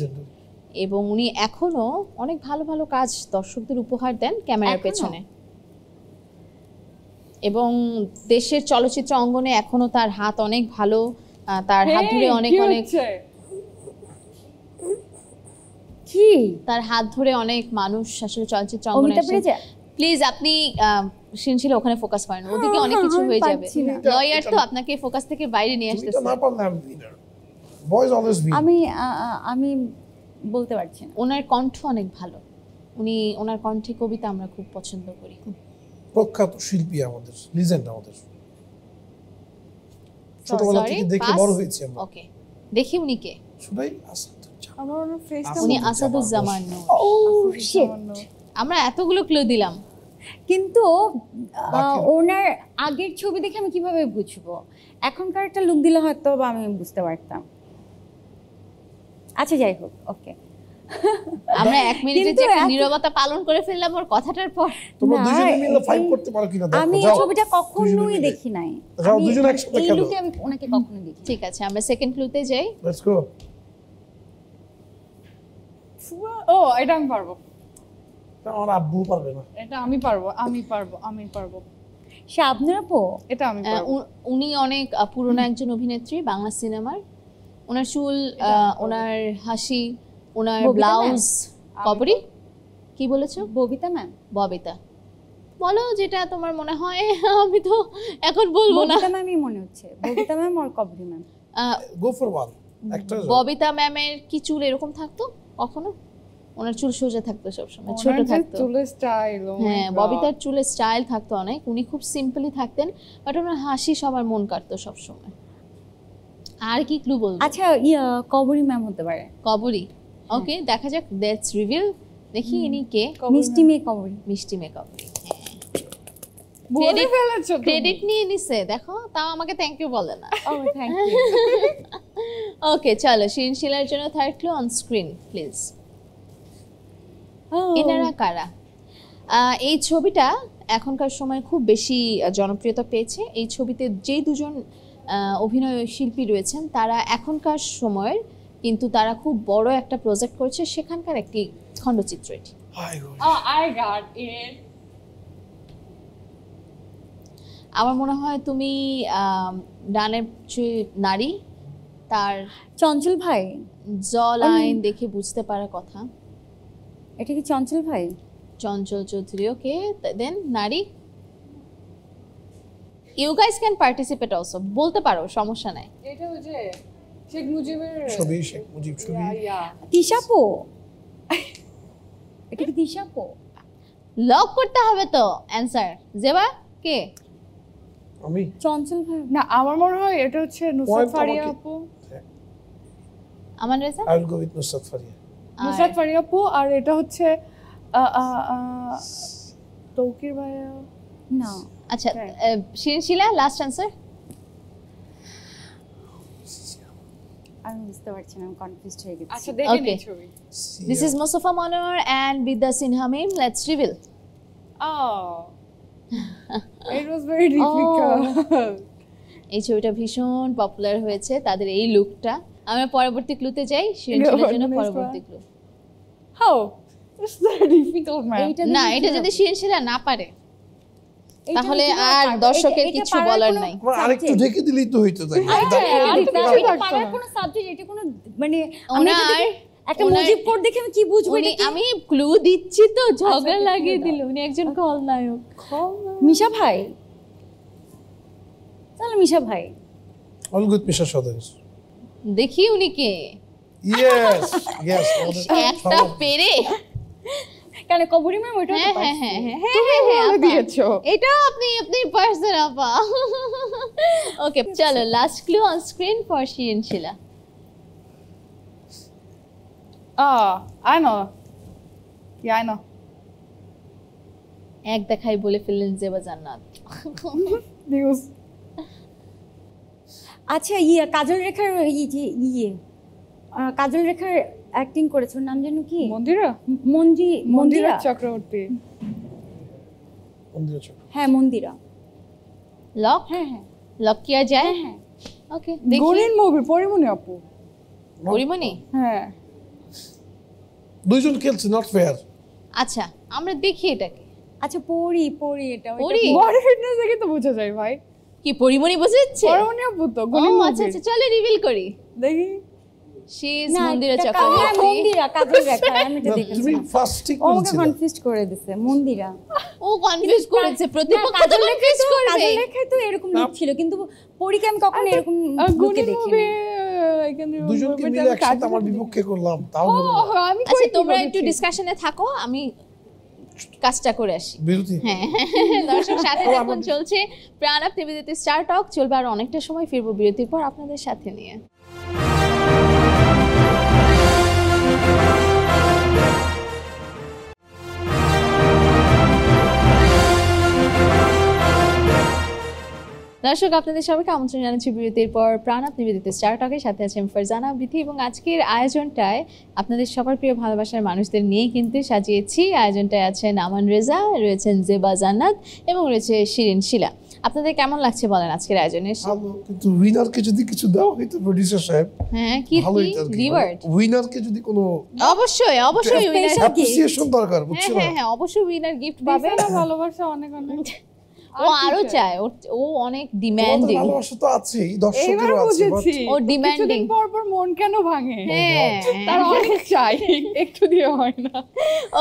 এবং উনি এখনো অনেক ভালো ভালো কাজ দর্শকদের উপহার দেন ক্যামেরার এখনো? পেছনে। এবং দেশের চলচ্চিত্র অঙ্গনে এখনো তার হাত অনেক ভালো। তার হাত ধরে অনেক অনেক কি তার হাত ধরে অনেক মানুষ আসলে চলচ্চিত্র অঙ্গনে অমিতাভ রেজা? প্লিজ আপনি শিনশিলা ওখানে ফোকাস করেন, ওদিকে অনেক কিছু আমি হয়ে যাবে। পারছি না। লয়ার তো আপনাকে ফোকাস থেকে বাইরে নিয়ে তুমি তো আসতেছে। না পারলে আমি উইনার। Boys always win. আমি বলতে পারছি না। ওনার কণ্ঠ অনেক ভালো। ওনার কণ্ঠে কবিতা আমরা খুব পছন্দ করি। প্রখ্যাত শিল্পী আমাদের, লিজেন্ড আমাদের। ছোটবেলা থেকে দেখে বড় হয়েছি আমরা। ওকে, দেখি উনি কে। শুনাই আসাদ। আমার ওনার ফেসটা উনি আসাদুজ্জামান নূর। ও শিট। আমরা এতগুলো ক্লু দিলাম। কিন্তু বাকি। ওনার আগের ছবি দেখে আমি কিভাবে বুঝবো? এখনকার একটা লুক দিলে হয়তো বা আমি বুঝতে পারতাম। আচ্ছা যাই হোক, ওকে। আমরা 1 মিনিটের যে কিন্তু একটা এত- নীরবতা পালন করে ফেললাম ওর কথাটার পর। তোমরা না, দুজনে মিলে ফাইট এই- করতে পারো কিনা দেখো। আমি এই যাও। ছবিটা দুজনে কখনোই মিলে। দেখি নাই। যাও, আমি দুজনে একসাথে এই খেলো। লুকে আমি ওনাকে কখনো দেখি নাই। ঠিক আছে, আমরা সেকেন্ড ক্লুতে যাই। Let's go. ও এটা আমি পারবো, আমার আব্বু পারবে না। এটা আমি পারবো, আমি পারবো। শাবনূর আপু? এটা আমি পারবো। উনি অনেক পুরনো একজন অভিনেত্রী বাংলা সিনেমার। ওনার চুল, ওনার হাসি, ওনার ববিতা ব্লাউজ। ma'am? কবরি কি বলেছো? ববিতা ম্যাম? ববিতা। বলো যেটা তোমার মনে হয়। আমি তো এখন বলবো না। ববিতা ম্যামই মনে হচ্ছে, ববিতা ম্যাম আর Kabori ma'am. Go for one একটা ববিতা ম্যামের কি চুল এরকম থাকতো কখনো? ওনার চুল সোজা থাকতো সবসময়, ছোট ওনার যে থাকতো। চুলের স্টাইল, হ্যাঁ, ববিতার চুলের স্টাইল থাকতো অনেক, উনি খুব সিম্পলি থাকতেন, বাট ওনার হাসি সবার মন কাটতো সবসময়। আর কি ক্লু বলবো? আচ্ছা কবরী ম্যাম হতে পারে। কবরী, ওকে দেখা যাক, লেটস রিভিল। দেখি ইনি কে। মিষ্টি মেয়ে কবরী। মিষ্টি মেয়ে কবরী। বলে ফেলেছো তুমি। ক্রেডিট নিয়ে নিছে দেখো, তাও আমাকে থ্যাংক ইউ বলে না। ও থ্যাংক ইউ। ওকে চলো, শিরিন শিলার জন্য third clue on screen please. এনারা কারা? এই ছবিটা এখনকার সময় খুব বেশি জনপ্রিয়তা পেয়েছে। এই ছবিতে যে দুজন অভিনয় শিল্পী রয়েছেন তারা এখনকার সময়ের, কিন্তু তারা খুব বড় একটা প্রজেক্ট করেছে, সেখানকার একটি খণ্ডচিত্র এটি। I got it. আমার মনে হয় তুমি ডানের যে নারী, তার চঞ্চল ভাই। জ লাইন দেখে বুঝতে পারার কথা। এটা কি চঞ্চল ভাই? চঞ্চল চৌধুরী, ওকে দেন নারী। You guys can participate also, বলতে পারো, সমস্যা নাই। এটা ওই যে শেখ মুজিবের ছবি, শেখ মুজিব ছবি। তিশাপো। এটা কি তিশাপো? লক করতে হবে তো অ্যানসার। জেবা কে? আমি চঞ্চল ভাই না, আমার মনে হয় এটা হচ্ছে নুসরাত Point ফারিয়া আমাকে- আপু। Aman Reza? I will go with Nusrat Faria. Nusrat Faria আপু, আর এটা হচ্ছে তৌকির ভাইয়া। না। আচ্ছা, শিরিন শিলা লাস্ট অ্যানসার। আমি বুঝতে পারছি না, আমি কনফিউজড হয়ে গেছি। আচ্ছা দেখে Okay. নিই ছবি। This is Mostafa Monowar and Bidya Sinha Mim. Let's reveal. It was very difficult. এই ছবিটা ভীষণ পপুলার হয়েছে, তাদের এই লুকটা। আমরা পরবর্তী ক্লুতে যাই, শিরিন শিলার জন্য Next পরবর্তী one. Clue. How? It's very difficult, man. এইটা না, দেখে এটা কি যদি হবে? শিরিন শিলা না পারে এইটা তাহলে আমি কিভাবে আর পারবো? দর্শকের এটা কিছু পারার বলার কোনো নাই। আমার আরেকটু subject? ঢেকে দিলেই তো হইতো তাই। আচ্ছা, এটা এটা আমি পারার পারতাম। কোনো সাবজেক্ট, এটা কোনো মানে আমি এটা ওনার দেখে একটা ওনার- মুজিব কোড দেখে আমি কি বুঝবো উনি, এটা কি? আমি ক্লু দিচ্ছি তো, ঝগড়া আচ্ছা, লাগিয়ে clue দিল। উনি একজন খলনায়ক। মিশা ভাই। চলো মিশা ভাই। অল গুড মিশা সদাগর। দেখি উনি কে। ইয়েস ইয়েস একটা পেরে। কেন কবরী ম্যাম ওইটা হ্যাঁ তো হ্যাঁ পারছি। হ্যাঁ হ্যাঁ হ্যাঁ হ্যাঁ, বলে আপা। দিয়েছো। এটাও আপনি পারছেন আপা। ওকে চলো, last clue on screen for Shirin Shila. I know. Yeah, I know. এক দেখাই বলে ফেললেন জেবা জান্নাত। News. আচ্ছা কাজল রেখার কাজল রেখার অ্যাক্টিং করেছে, ওর নাম যেন কি? মন্দিরা? মন্দিরা। মন্দিরা চক্রবর্তী। মন্দিরা চক্র। হ্যাঁ মন্দিরা। লক? হ্যাঁ হ্যাঁ লক কিয়া যায়? হ্যাঁ হ্যাঁ। ওকে দেখি। গরিন মুভি, পরিমণি আপু। পরিমণি? হ্যাঁ। দুইজন খেলছে, নট ফেয়ার। আচ্ছা আমরা দেখি এটাকে। আচ্ছা পরি এটা ওইটা পরি? বডি ফিটনেস দেখে তো বোঝা যায় ভাই। কি পরিমণি বুঝেছে? পরিমণি আপু তো গরিন ও আচ্ছা মুভি। আচ্ছা, চলো রিভিল করি। দেখি। শি ইজ না, মন্দিরা এটা চক্রবর্তী। মন্দিরা কাজল রেখা, আমি এটা না, দেখেছি। তুমি ফার্স্ট ঠিক ও আমাকে বলছিলে। কনফিউজ করে দিছে, মন্দিরা। ও কনফিউজ করেছে, প্রতিপক্ষ তো কনফিউজ করবে। কাজল রেখায় তো এরকম লুক ছিল, কিন্তু পরীকে আমি কখনো এরকম লুকে গরিন দেখিনি। মুভি I can remember, দুজনকে but মিলে আমি একসাথে আমার কাজল বিপক্ষে করলাম, তাও ও, হলো না। আমি আচ্ছা কই তোমরা কিভাবে একটু ঠিক? ডিসকাশনে থাকো, আমি কাজটা করে আসি। বিরতি। হ্যাঁ দর্শক সাথে দেখুন, চলছে প্রাণ আপ টিভিতে স্টার টক, চলবে আর অনেকটা সময়, ফিরবো বিরতির পর আপনাদের সাথে নিয়ে। দর্শক আপনাদের সবাইকে আমন্ত্রণ জানাচ্ছি বিরতির পর প্রাণ আপ নিবেদিত স্টার টকের সাথে আছেন ফারজানা বিথি, এবং আজকের আয়োজনটায় আপনাদের সবার প্রিয় ভালোবাসার মানুষদের নিয়ে কিন্তু সাজিয়েছি। আয়োজনটায় আছেন আমান রেজা, রয়েছেন জেবা জান্নাত এবং রয়েছে শিরিন শিলা। আপনাদের কেমন লাগছে বলেন আজকের আয়োজনে এসে? ভালো, কিন্তু উইনারকে যদি কিছু দেওয়া হইতো প্রোডিউসার সাহেব, হ্যাঁ কি ভালোই তো আর কি। রিওয়ার্ড? উইনারকে যদি কোনো অবশ্যই অবশ্যই উইনার। অ্যাপ্রিসিয়েশন দরকার, হ্যাঁ বুঝছো হ্যাঁ না? হ্যাঁ অবশ্যই উইনার গিফট পাবে। দিছে না ভালোবাসা অনেক অনেক। ও আরো চায়, ও অনেক তোমাদের ডিমান্ডিং। ভালোবাসা তো আছেই, এবার দর্শকেরও আছে, but বুঝেছি। ও demanding। কিছুদিন পর পর মন কেন ভাঙে? হ্যাঁ তার অনেক চাই, একটু দিয়ে হয় না।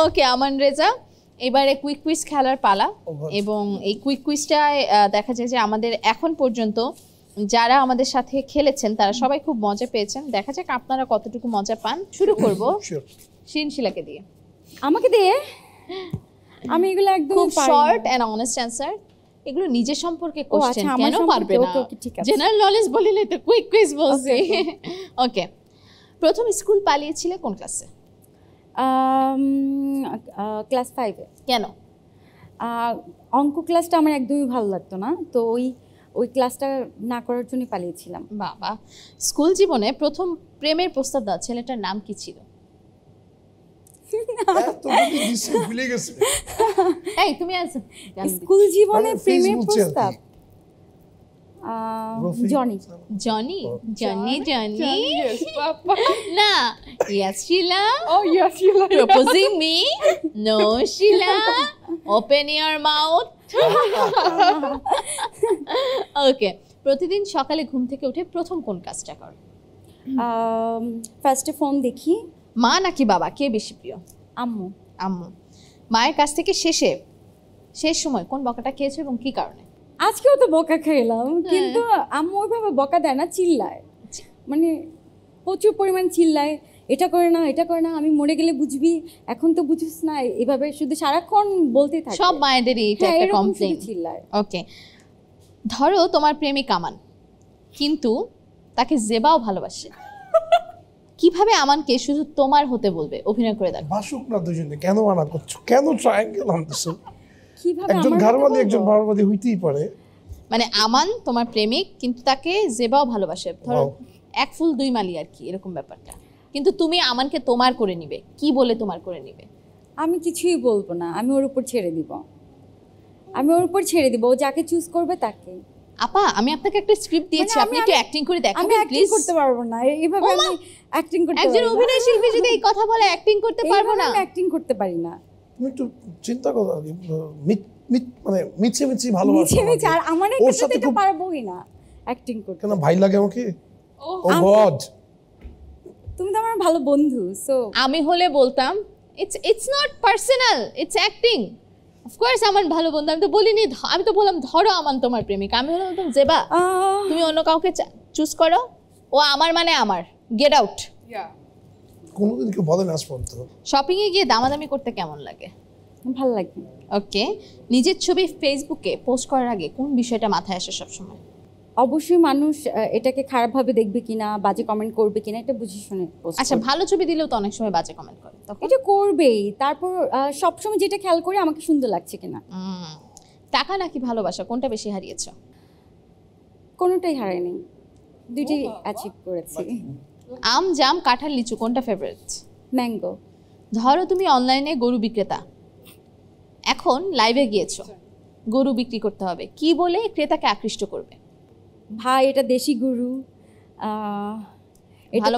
ওকে আমান রেজা, এবারে কুইক কুইজ খেলার পালা এবং এই কুইক কুইজটায় দেখা যায় যে আমাদের এখন পর্যন্ত যারা আমাদের সাথে খেলেছেন তারা সবাই খুব মজা পেয়েছেন। দেখা যাক আপনারা কতটুকু মজা পান। শুরু করব শিনশিলাকে দিয়ে। আমাকে দিয়ে? আমি এগুলো একদম খুব শর্ট এন্ড অনেস্ট অ্যানসার। এগুলো নিজের সম্পর্কে কোশ্চেন, কেন পারবে না? জেনারেল নলেজ বলিলে তো কুইক কুইজ বলছি। ওকে, প্রথম স্কুল পালিয়েছিলে কোন ক্লাসে? ক্লাস 5-এ। কেন? অঙ্ক ক্লাসটা আমার একদমই ভালো লাগতো না, তো ওই ক্লাসটা না করার জন্য পালিয়েছিলাম। বাবা, স্কুল জীবনে প্রথম প্রেমের প্রস্তাব দেওয়া ছেলেটার নাম কি ছিল? এই তুমি আনসার। স্কুল জীবনে প্রেমের প্রস্তাব জনি। জনি জনি জনি না, yes Sheila. Oh yes, Sheila. Proposing me? No Sheila. Open your mouth. Okay, প্রতিদিন সকালে ঘুম থেকে উঠে প্রথম কোন কাজটা করো? ফার্স্টে ফোন দেখি। মা নাকি বাবা, কে বেশি প্রিয়? আম্মু। আম্মু। মায়ের কাছ থেকে শেষ সময় কোন বকাটা খেয়েছো এবং কি কারণে? আজকেও তো বকা খেলাম, কিন্তু আম্মু ওইভাবে বকা দেয় না, চিল্লায়, মানে প্রচুর পরিমাণ চিল্লায়, এটা করে না এটা করে না, আমি মরে গেলে বুঝবি, এখন তো বুঝিস না, এভাবে শুধু সারাক্ষণ বলতে থাকে। সব মায়েদেরই এটা একটা কমপ্লেইন। চিল্লায়। ওকে, ধরো তোমার প্রেমিক আমান, কিন্তু তাকে জেবাও ভালোবাসে, কিভাবে আমানকে শুধু তোমার হতে বলবে? অভিনয় করে দেখো। বাসুক না দুজনে, কেন মানা করছো? কেন ট্রায়াঙ্গেল আনতেছো? কিভাবে একজন ঘরবাদী একজন বারবাদী হইতেই পারে। মানে আমান তোমার প্রেমিক, কিন্তু তাকে জেবাও ভালোবাসে, ধরো এক ফুল দুই মালি আর কি, এরকম ব্যাপারটা, কিন্তু তুমি আমানকে তোমার করে নিবে, কি বলে তোমার করে নিবে? আমি কিছুই বলবো না, আমি ওর উপর ছেড়ে দিব, ও যাকে চুজ করবে তাকে। আপা, আমি আপনাকে একটা স্ক্রিপ্ট দিয়েছি, আপনি একটু অ্যাক্টিং করে দেখাবেন প্লিজ? আমি অ্যাক্টিং করতে পারবো না, এইভাবে আমি অ্যাক্টিং করতে পারবো না। একজন অভিনয় শিল্পী যদি এই কথা বলে অ্যাক্টিং করতে পারবো না? আমি অ্যাক্টিং করতে পারি না। তুমি একটু চিন্তা করো, মানে মিছে ভালোবাসা। আর আমার ক্ষেত্রে তো পারবোই না অ্যাক্টিং করতে। কেন ভাই লাগে আমাকে? ও গড, তুমি তো আমার ভালো বন্ধু, সো আমি হলে বলতাম it's not personal, it's acting. Of course Aman ভালো বন্ধু, আমি তো বলিনি, আমি তো বললাম ধরো আমান তোমার প্রেমিক, আমি হলে বলতাম জেবা তুমি অন্য কাউকে চুজ করো, ও আমার মানে আমার, গেট আউট। কোনোদিন কেউ বলে না পর্যন্ত। শপিং এ গিয়ে দামাদামি করতে কেমন লাগে? ভালো লাগে। ওকে, নিজের ছবি ফেসবুকে পোস্ট করার আগে কোন বিষয়টা মাথায় আসে সবসময়? অবশ্যই মানুষ এটাকে খারাপভাবে দেখবে কিনা, বাজে কমেন্ট করবে কিনা, এটা বুঝে শুনে পোস্ট। আচ্ছা, ভালো ছবি দিলেও তো অনেক সময় বাজে কমেন্ট করে, তখন এটা করবেই। তারপর সবসময় যেটা খেয়াল করি আমাকে সুন্দর লাগছে কিনা। টাকা নাকি ভালোবাসা, কোনটা বেশি হারিয়েছো? কোনোটাই হারায়নি, দুইটাই অ্যাচিভ করেছি। আম, জাম, কাঁঠাল, লিচু, কোনটা ফেভারিট? ম্যাঙ্গো। ধরো তুমি অনলাইনে গরু বিক্রেতা, এখন লাইভে গিয়েছো, গরু বিক্রি করতে হবে, কি বলে ক্রেতাকে আকৃষ্ট করবে? ভাই, এটা দেশি গরু, ভালো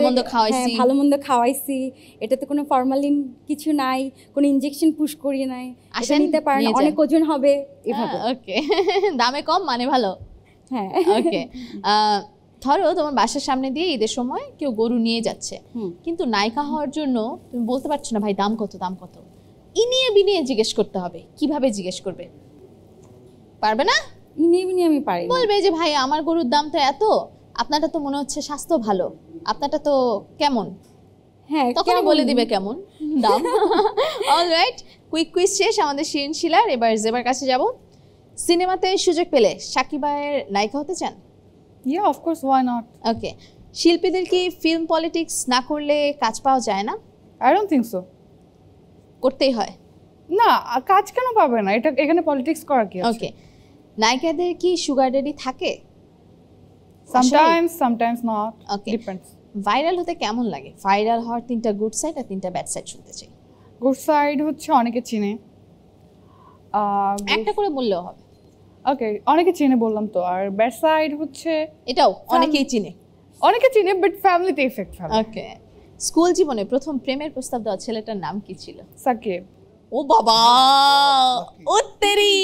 মন্দ খাওয়াইছি, এটাতে কোনো ফরমালিন কিছু নাই, কোনো ইনজেকশন পুশ করি নাই, এটা নিতে পারেন, অনেক ওজন হবে, এভাবে। ওকে, দামে কম মানে ভালো। হ্যাঁ, ওকে। ধরো তোমার বাসার সামনে দিয়ে ঈদের সময় কেউ গরু নিয়ে যাচ্ছে, কিন্তু নায়িকা হওয়ার জন্য তুমি বলতে পারছো না ভাই দাম কত, ইনিয়ে বিনিয়ে জিজ্ঞেস করতে হবে, কিভাবে জিজ্ঞেস করবে? পারবে না? ইনিয়ে বিনিয়ে আমি পারি। বলবে যে ভাই আমার গরুর দাম তো এত, আপনারটা তো মনে হচ্ছে স্বাস্থ্য ভালো, আপনারটা তো কেমন? হ্যাঁ, তখন বলে দিবে কেমন দাম। অলরাইট, কুইক কুইজ শেষ আমাদের শিলার, এবার জেবার কাছে যাব। সিনেমাতে সুযোগ পেলে সাকিবের নায়িকা হতে চান? Yeah, of course, why not? ওকে, শিল্পীদের কি ফিল্ম পলিটিক্স না করলে কাজ পাওয়া যায় না? I don't think so. করতেই হয় না, কাজ কেন পাবে না? এটা এখানে পলিটিক্স করা কি আছে? ওকে, নায়িকাদের কি সুগার ড্যাডি থাকে? Sometimes not. Okay. Depends. Viral হতে কেমন লাগে? ভাইরাল হওয়ার 3টা গুড সাইড আর 3টা ব্যাড সাইড শুনতে চাই। গুড সাইড হচ্ছে অনেকে চিনে, একটা করে বললেও হবে। ওকে, অনেকে চিনে বললাম তো। আর ব্যাড সাইড হচ্ছে এটাও অনেকেই চিনে, বাট ফ্যামিলিতে এফেক্ট ফেলে। ওকে, স্কুল জীবনে প্রথম প্রেমের প্রস্তাব দেওয়া ছেলেটার নাম কি ছিল? সাকিব। ও বাবা, উত্তেরি।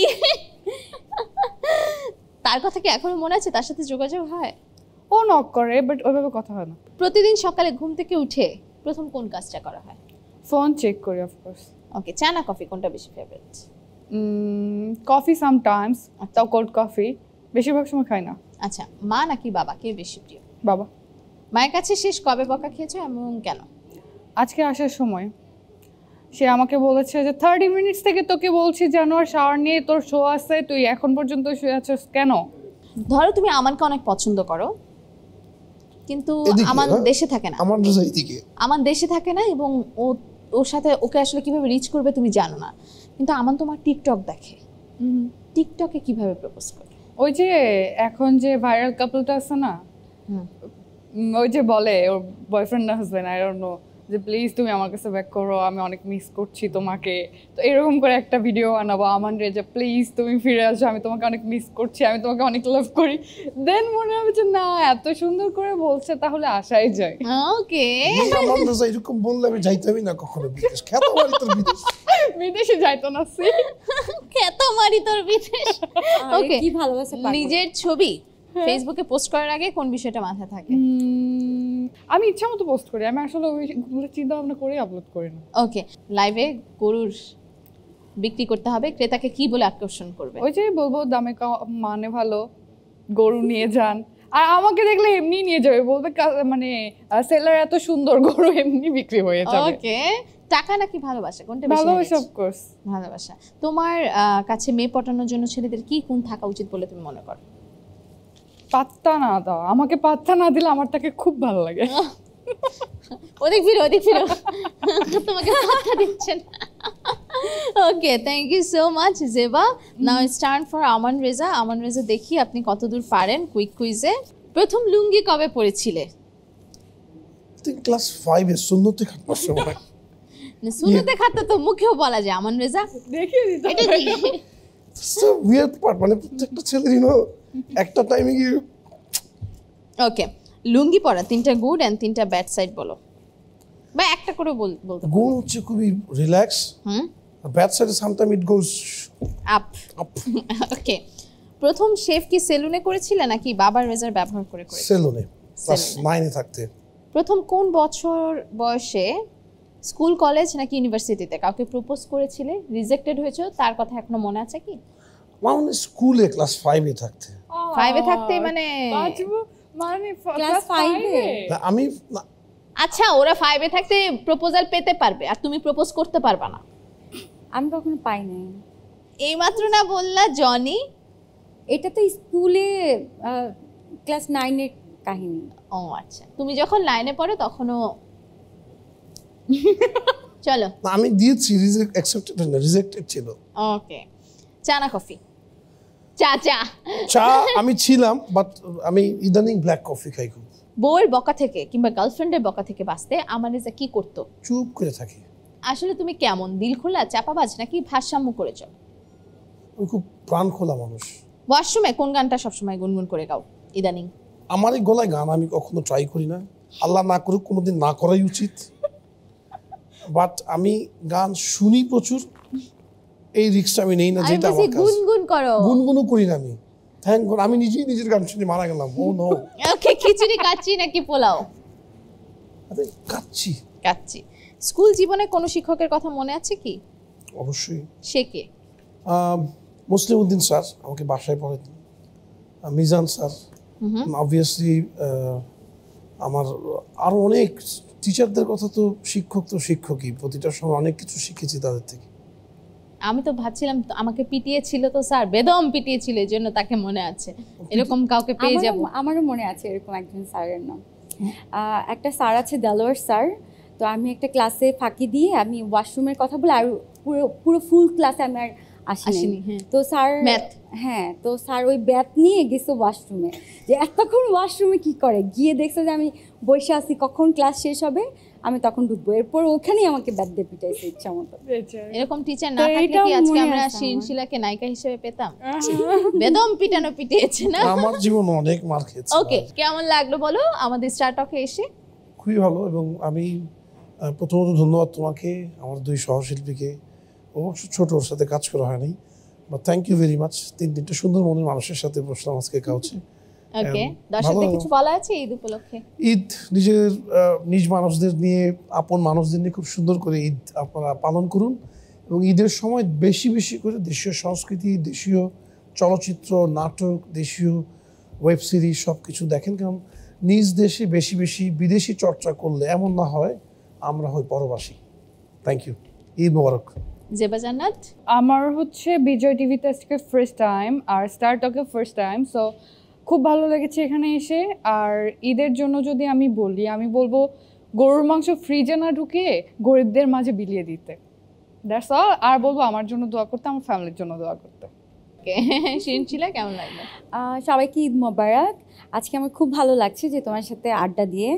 তার কথা কি এখনো মনে আছে? তার সাথে যোগাযোগ হয়? ও নক করে, বাট ওইভাবে কথা হয় না। প্রতিদিন সকালে ঘুম থেকে উঠে প্রথম কোন কাজটা করা হয়? ফোন চেক করি, অফকোর্স। ওকে, চা না কফি কোনটা বেশি ফেভারিট? কফি সামটাইমস, তাও কোল্ড কফি, বেশিরভাগ সময় খাই না। আচ্ছা, মা নাকি বাবা কে বেশি প্রিয়? বাবা। মায়ের কাছে শেষ কবে বকা খেয়েছো এবং কেন? আজকে আসার সময় সে আমাকে বলেছে যে 30 মিনিটস থেকে তোকে বলছি জানোয়ার শাওয়ার নিয়ে তোর শো আছে, তুই এখন পর্যন্ত শুয়ে আছিস কেন? ধরো তুমি আমানকে অনেক পছন্দ করো, কিন্তু এদিকে, আমান হ্যাঁ? দেশে থাকে না। আমার রেজা এইদিকে। আমান দেশে থাকে না এবং ওর সাথে ওকে আসলে কিভাবে রিচ করবে তুমি জানো না, কিন্তু আমান তোমার টিকটক দেখে। টিকটকে কিভাবে প্রপোজ করে? ওই যে এখন যে ভাইরাল কাপলটা আছে না, ওই যে বলে ওর বয়ফ্রেন্ড না হাজবেন্ড, আই ডোন্ট নো, যে প্লিজ তুমি আমার কাছে ব্যাক করো, আমি অনেক মিস করছি তোমাকে। তো এরকম করে একটা ভিডিও বানাবো আমান রে, যে প্লিজ তুমি ফিরে আসো, আমি তোমাকে অনেক মিস করছি, আমি তোমাকে অনেক লাভ করি। দেন মনে হবে যে না, এত সুন্দর করে বলছে, তাহলে আসাই যায়। ওকে, আমার রেজা এরকম বললে আমি যাইতামই না কখনো বিদেশ। খ্যাত বাড়ি তোর বিদেশ। বিদেশে যাইতো না সি, খেতো মারি তোর বিদেশ। ওকে, কি ভালোবাসা পাগল। নিজের ছবি ফেসবুকে পোস্ট করার আগে কোন বিষয়টা মাথায় থাকে? আমি ইচ্ছা মতো পোস্ট করি, আমি আসলে ওইগুলো চিন্তা ভাবনা করে আপলোড করি না। ওকে, লাইভে গরুর বিক্রি করতে হবে, ক্রেতাকে কি বলে আকর্ষণ করবে? ওই যে বলবো দামে মানে ভালো, গরু নিয়ে যান। আর আমাকে দেখলে এমনি নিয়ে যাবে, বলবে মানে সেলার এত সুন্দর, গরু এমনি বিক্রি হয়ে যাবে। ওকে, টাকা নাকি ভালোবাসা কোনটা বেশি? ভালোবাসা, অফ কোর্স ভালোবাসা। তোমার কাছে মেয়ে পটানোর জন্য ছেলেদের কি গুণ থাকা উচিত বলে তুমি মনে করো? পাত্তা না দাও, আমাকে পাত্তা না দিলে আমার তাকে খুব ভালো লাগে। ওদিক ফিরো, ওদিক ফিরো, তোমাকে পাত্তা দিচ্ছেন। Okay, thank you so much Zeba. Now it's turn for Aman Reza. Aman Reza, দেখি আপনি কতদূর পারেন কুইক কুইজে। প্রথম লুঙ্গি কবে পরেছিলে? ক্লাস 5 এ সুন্নতে খাটবার সময়। সুন্নতে খাতা তো মুখেও বলা যায় আমান রেজা। দেখিয়ে দিতে এটা কি? উইয়ার্ড পার্ট, মানে প্রত্যেকটা ছেলেরই না একটা টাইমে গিয়ে। ওকে, লুঙ্গি পরা 3টা গুড এন্ড 3টা ব্যাড সাইড বলো, বা একটা করে বলতে। গুণ হচ্ছে খুবই রিল্যাক্স, ব্যাড সাইডে সামটাইম ইট গোজ আপ। ওকে, প্রথম শেভ কি সেলুনে করেছিলে নাকি বাবার রেজার ব্যবহার করে করেছিলে? সেলুনে, ক্লাস 9 এ থাকতে। প্রথম কোন বছর বয়সে স্কুল, কলেজ নাকি ইউনিভার্সিটিতে কাউকে প্রপোজ করেছিলে, রিজেক্টেড হয়েছে, তার কথা এখনো মনে আছে কি? মানে স্কুলে ক্লাস 5 এ থাকতে। 5 এ থাকতে মানে মানে ক্লাস 5 এ আমি আচ্ছা, ওরা 5 এ থাকতে প্রপোজাল পেতে পারবে আর তুমি প্রপোজ করতে পারবা না? আমি কখনো পাই নাই। এইমাত্র না বললা জনি? এটা তো স্কুলে ক্লাস 9 এর কাহিনী। ও আচ্ছা, তুমি যখন লাইনে পড়ো তখনও। চলো, আমি দিয়েছি, অ্যাকসেপ্টেড না, রিজেক্টেড ছিল। ওকে, চা না কফি? চা। চা। চা আমি ছিলাম, বাট আমি ইদানিং ব্ল্যাক কফি খাই খুব। বউয়ের বকা থেকে কিংবা গার্লফ্রেন্ডের বকা থেকে বাঁচতে আমানিজা কি করতো? চুপ করে থাকি। আসলে তুমি কেমন, দিল খোলা, চাপাবাজ নাকি ভারসাম্য করে চলো? আমি খুব প্রাণ খোলা মানুষ। ওয়াশরুমে কোন গানটা সবসময় গুনগুন করে গাও ইদানিং? আমার এই গলায় গান আমি কখনো ট্রাই করি না, আল্লাহ না করুক কোনোদিন না করাই উচিত, বাট আমি গান শুনি প্রচুর। এই রিস্কটা আমি নেই না, যেটা আমার কাছে। গুনগুন করো। গুনগুনও করি না আমি, থ্যাংক গড। আমি নিজেই নিজের গান শুনে মারা গেলাম। ও নো। ওকে, খিচুড়ি কাচ্চি নাকি পোলাও? আরে কাচ্ছি। কাচ্চি। স্কুল জীবনে কোনো শিক্ষকের কথা মনে আছে কি? অবশ্যই। সে কে? মুসলিম উদ্দিন স্যার আমাকে বাসায় পড়াতেন, মিজান স্যার, অবভিয়াসলি আমার আরো অনেক টিচারদের কথা। তো শিক্ষক তো শিক্ষকই, প্রতিটা সময় অনেক কিছু শিখেছি তাদের থেকে। আমি তো ভাবছিলাম আমাকে পিটিয়েছিল তো স্যার, বেদম পিটিয়েছিল, এই জন্য তাকে মনে আছে। এরকম কাউকে পেয়ে যাব? আমারও মনে আছে এরকম একজন স্যারের নাম। একটা স্যার আছে, দেলোয়ার স্যার। তো আমি একটা ক্লাসে ফাঁকি দিয়ে আমি ওয়াশরুমের কথা বলে আর পুরো ফুল ক্লাসে আমি আর আসিনি। তো স্যার, হ্যাঁ, তো স্যার ওই ব্যাট নিয়ে গেছে ওয়াশরুমে, যে এতক্ষণ ওয়াশরুমে কি করে, গিয়ে দেখছে যে আমি বসে আছি, কখন ক্লাস শেষ হবে আমি তখন ঢুকবো। এরপর ওখানেই আমাকে ব্যাট দিয়ে পিটাইছে ইচ্ছা মতো। এরকম টিচার না থাকলে কি আজকে আমরা শিনশিলাকে নায়িকা হিসেবে পেতাম? বেদম পিটানো পিটিয়েছে না? আমার জীবনে অনেক মার খেয়েছি। ওকে, কেমন লাগলো বলো আমাদের স্টার টকে এসে? খুবই ভালো। এবং আমি প্রথমত ধন্যবাদ তোমাকে, আমার 2 সহশিল্পীকে। অবশ্য ছোট, ওর সাথে কাজ করা হয়নি, but thank you very much. 3টা সুন্দর মনের মানুষের সাথে বসলাম আজকে কাউচে। ওকে, দর্শকদের কিছু বলা আছে ঈদ উপলক্ষে? ঈদ নিজ মানুষদের নিয়ে, আপন মানুষদের নিয়ে খুব সুন্দর করে ঈদ আপনারা পালন করুন এবং ঈদের সময় বেশি বেশি করে দেশীয় সংস্কৃতি, দেশীয় চলচ্চিত্র, নাটক, দেশীয় ওয়েব সিরিজ সব কিছু দেখেন। কারণ নিজ দেশে বেশি বেশি বিদেশি চর্চা করলে এমন না হয় আমরা হই পরবাসী। Thank you. ঈদ মোবারক। জেবা জান্নাত? আমার হচ্ছে বিজয় টিভিতে আজকে ফার্স্ট টাইম, আর স্টার টকে ফার্স্ট টাইম। সো খুব ভালো লেগেছে এখানে এসে। আর ঈদের জন্য যদি আমি বলি, আমি বলবো গরুর মাংস ফ্রিজে না ঢুকিয়ে গরিবদের মাঝে বিলিয়ে দিতে। That's all. আর বলবো আমার জন্য দোয়া করতে, আমার ফ্যামিলির জন্য দোয়া করতে। শিরিন শিলা, কেমন লাগলো? সবাইকে ঈদ মোবারক। আজকে আমার খুব ভালো লাগছে যে তোমার সাথে আড্ডা দিয়ে।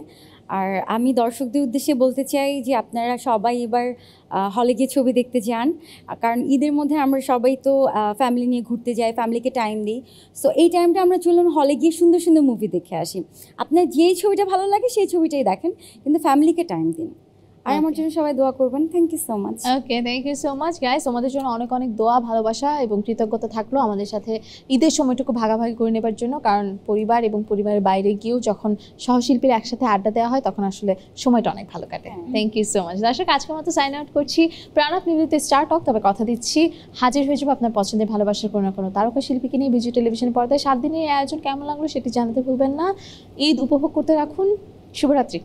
আর আমি দর্শকদের উদ্দেশ্যে বলতে চাই যে আপনারা সবাই এবার হলে গিয়ে ছবি দেখতে যান, কারণ ঈদের মধ্যে আমরা সবাই তো ফ্যামিলি নিয়ে ঘুরতে যাই, ফ্যামিলিকে টাইম দিই। সো এই টাইমটা আমরা চলুন হলে গিয়ে সুন্দর সুন্দর মুভি দেখে আসি। আপনার যেই ছবিটা ভালো লাগে সেই ছবিটাই দেখেন, কিন্তু ফ্যামিলিকে টাইম দিন। আর আমার জন্য সবাই দোয়া করবেন। Thank you so much. Okay, thank you so much guys. আমাদের জন্য অনেক অনেক দোয়া, ভালোবাসা এবং কৃতজ্ঞতা থাকলো আমাদের সাথে ঈদের সময়টুকু ভাগাভাগি করে নেবার জন্য। কারণ পরিবার এবং পরিবারের বাইরে গিয়েও যখন সহশিল্পীর একসাথে আড্ডা দেওয়া হয় তখন আসলে সময়টা অনেক ভালো কাটে। Thank you so much. দর্শক, আজকের মতো সাইন আউট করছি প্রাণাপ নিবেদিত স্টার টক। তবে কথা দিচ্ছি হাজির হয়ে যাবো আপনার পছন্দের ভালোবাসার কোনো না কোনো তারকা শিল্পীকে নিয়ে বিজয় টেলিভিশনের পর্দায়। 7 দিনের এই আয়োজন কেমন লাগলো সেটি জানাতে ভুলবেন না। ঈদ উপভোগ করতে রাখুন। শুভরাত্রি।